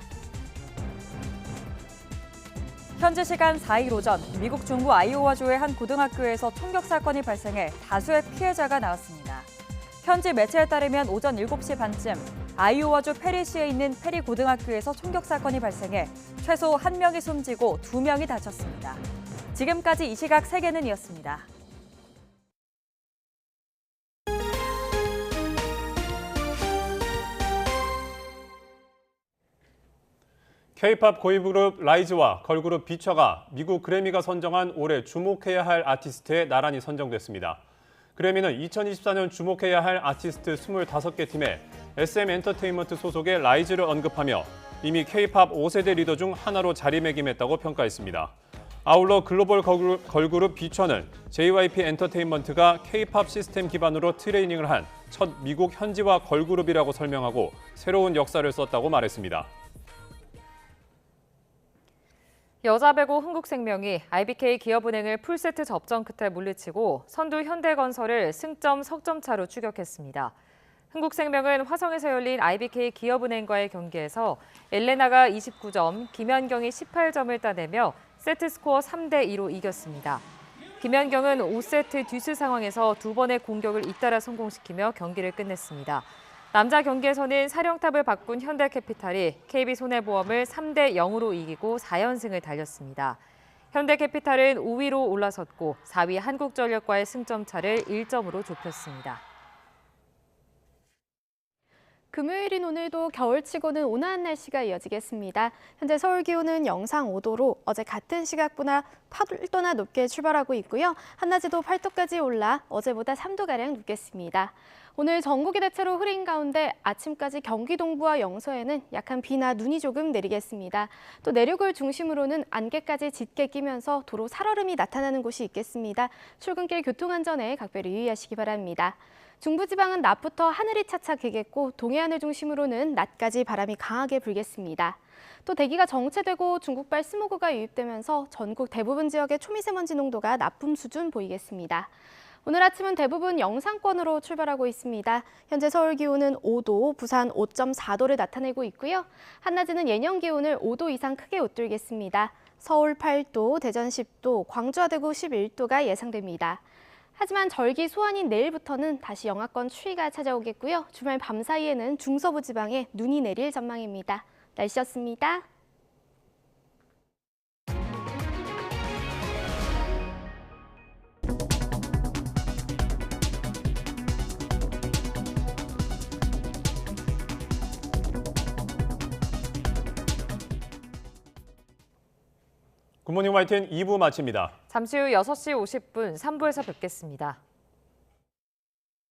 현지 시간 4일 오전 미국 중부 아이오와주의 한 고등학교에서 총격 사건이 발생해 다수의 피해자가 나왔습니다. 현지 매체에 따르면 오전 7시 반쯤 아이오와주 페리시에 있는 페리 고등학교에서 총격 사건이 발생해 최소 1명이 숨지고 2명이 다쳤습니다. 지금까지 이 시각 세계는 이었습니다. K-팝 고위그룹 라이즈와 걸그룹 비처가 미국 그래미가 선정한 올해 주목해야 할 아티스트에 나란히 선정됐습니다. 그래미는 2024년 주목해야 할 아티스트 25개 팀에 SM 엔터테인먼트 소속의 라이즈를 언급하며 이미 K-팝 5세대 리더 중 하나로 자리매김했다고 평가했습니다. 아울러 글로벌 걸그룹 비처는 JYP 엔터테인먼트가 K-팝 시스템 기반으로 트레이닝을 한 첫 미국 현지화 걸그룹이라고 설명하고 새로운 역사를 썼다고 말했습니다. 여자 배구 흥국생명이 IBK 기업은행을 풀세트 접전 끝에 물리치고 선두 현대건설을 승점 석점 차로 추격했습니다. 흥국생명은 화성에서 열린 IBK 기업은행과의 경기에서 엘레나가 29점, 김연경이 18점을 따내며 세트스코어 3대2로 이겼습니다. 김연경은 5세트 듀스 상황에서 두 번의 공격을 잇따라 성공시키며 경기를 끝냈습니다. 남자 경기에서는 사령탑을 바꾼 현대캐피탈이 KB손해보험을 3대0으로 이기고 4연승을 달렸습니다. 현대캐피탈은 5위로 올라섰고 4위 한국전력과의 승점 차를 1점으로 좁혔습니다. 금요일인 오늘도 겨울치고는 온화한 날씨가 이어지겠습니다. 현재 서울 기온은 영상 5도로 어제 같은 시각보다 8도나 높게 출발하고 있고요. 한낮에도 8도까지 올라 어제보다 3도가량 높겠습니다. 오늘 전국이 대체로 흐린 가운데 아침까지 경기 동부와 영서에는 약한 비나 눈이 조금 내리겠습니다. 또 내륙을 중심으로는 안개까지 짙게 끼면서 도로 살얼음이 나타나는 곳이 있겠습니다. 출근길 교통안전에 각별히 유의하시기 바랍니다. 중부지방은 낮부터 하늘이 차차개겠고 동해안을 중심으로는 낮까지 바람이 강하게 불겠습니다. 또 대기가 정체되고 중국발 스모그가 유입되면서 전국 대부분 지역의 초미세먼지 농도가 나쁨 수준 보이겠습니다. 오늘 아침은 대부분 영상권으로 출발하고 있습니다. 현재 서울 기온은 5도, 부산 5.4도를 나타내고 있고요. 한낮에는 예년 기온을 5도 이상 크게 웃돌겠습니다. 서울 8도, 대전 10도, 광주와 대구 11도가 예상됩니다. 하지만 절기 소환인 내일부터는 다시 영하권 추위가 찾아오겠고요. 주말 밤 사이에는 중서부 지방에 눈이 내릴 전망입니다. 날씨였습니다. 굿모닝 YTN 2부 마칩니다. 잠시 후 6시 50분 3부에서 뵙겠습니다.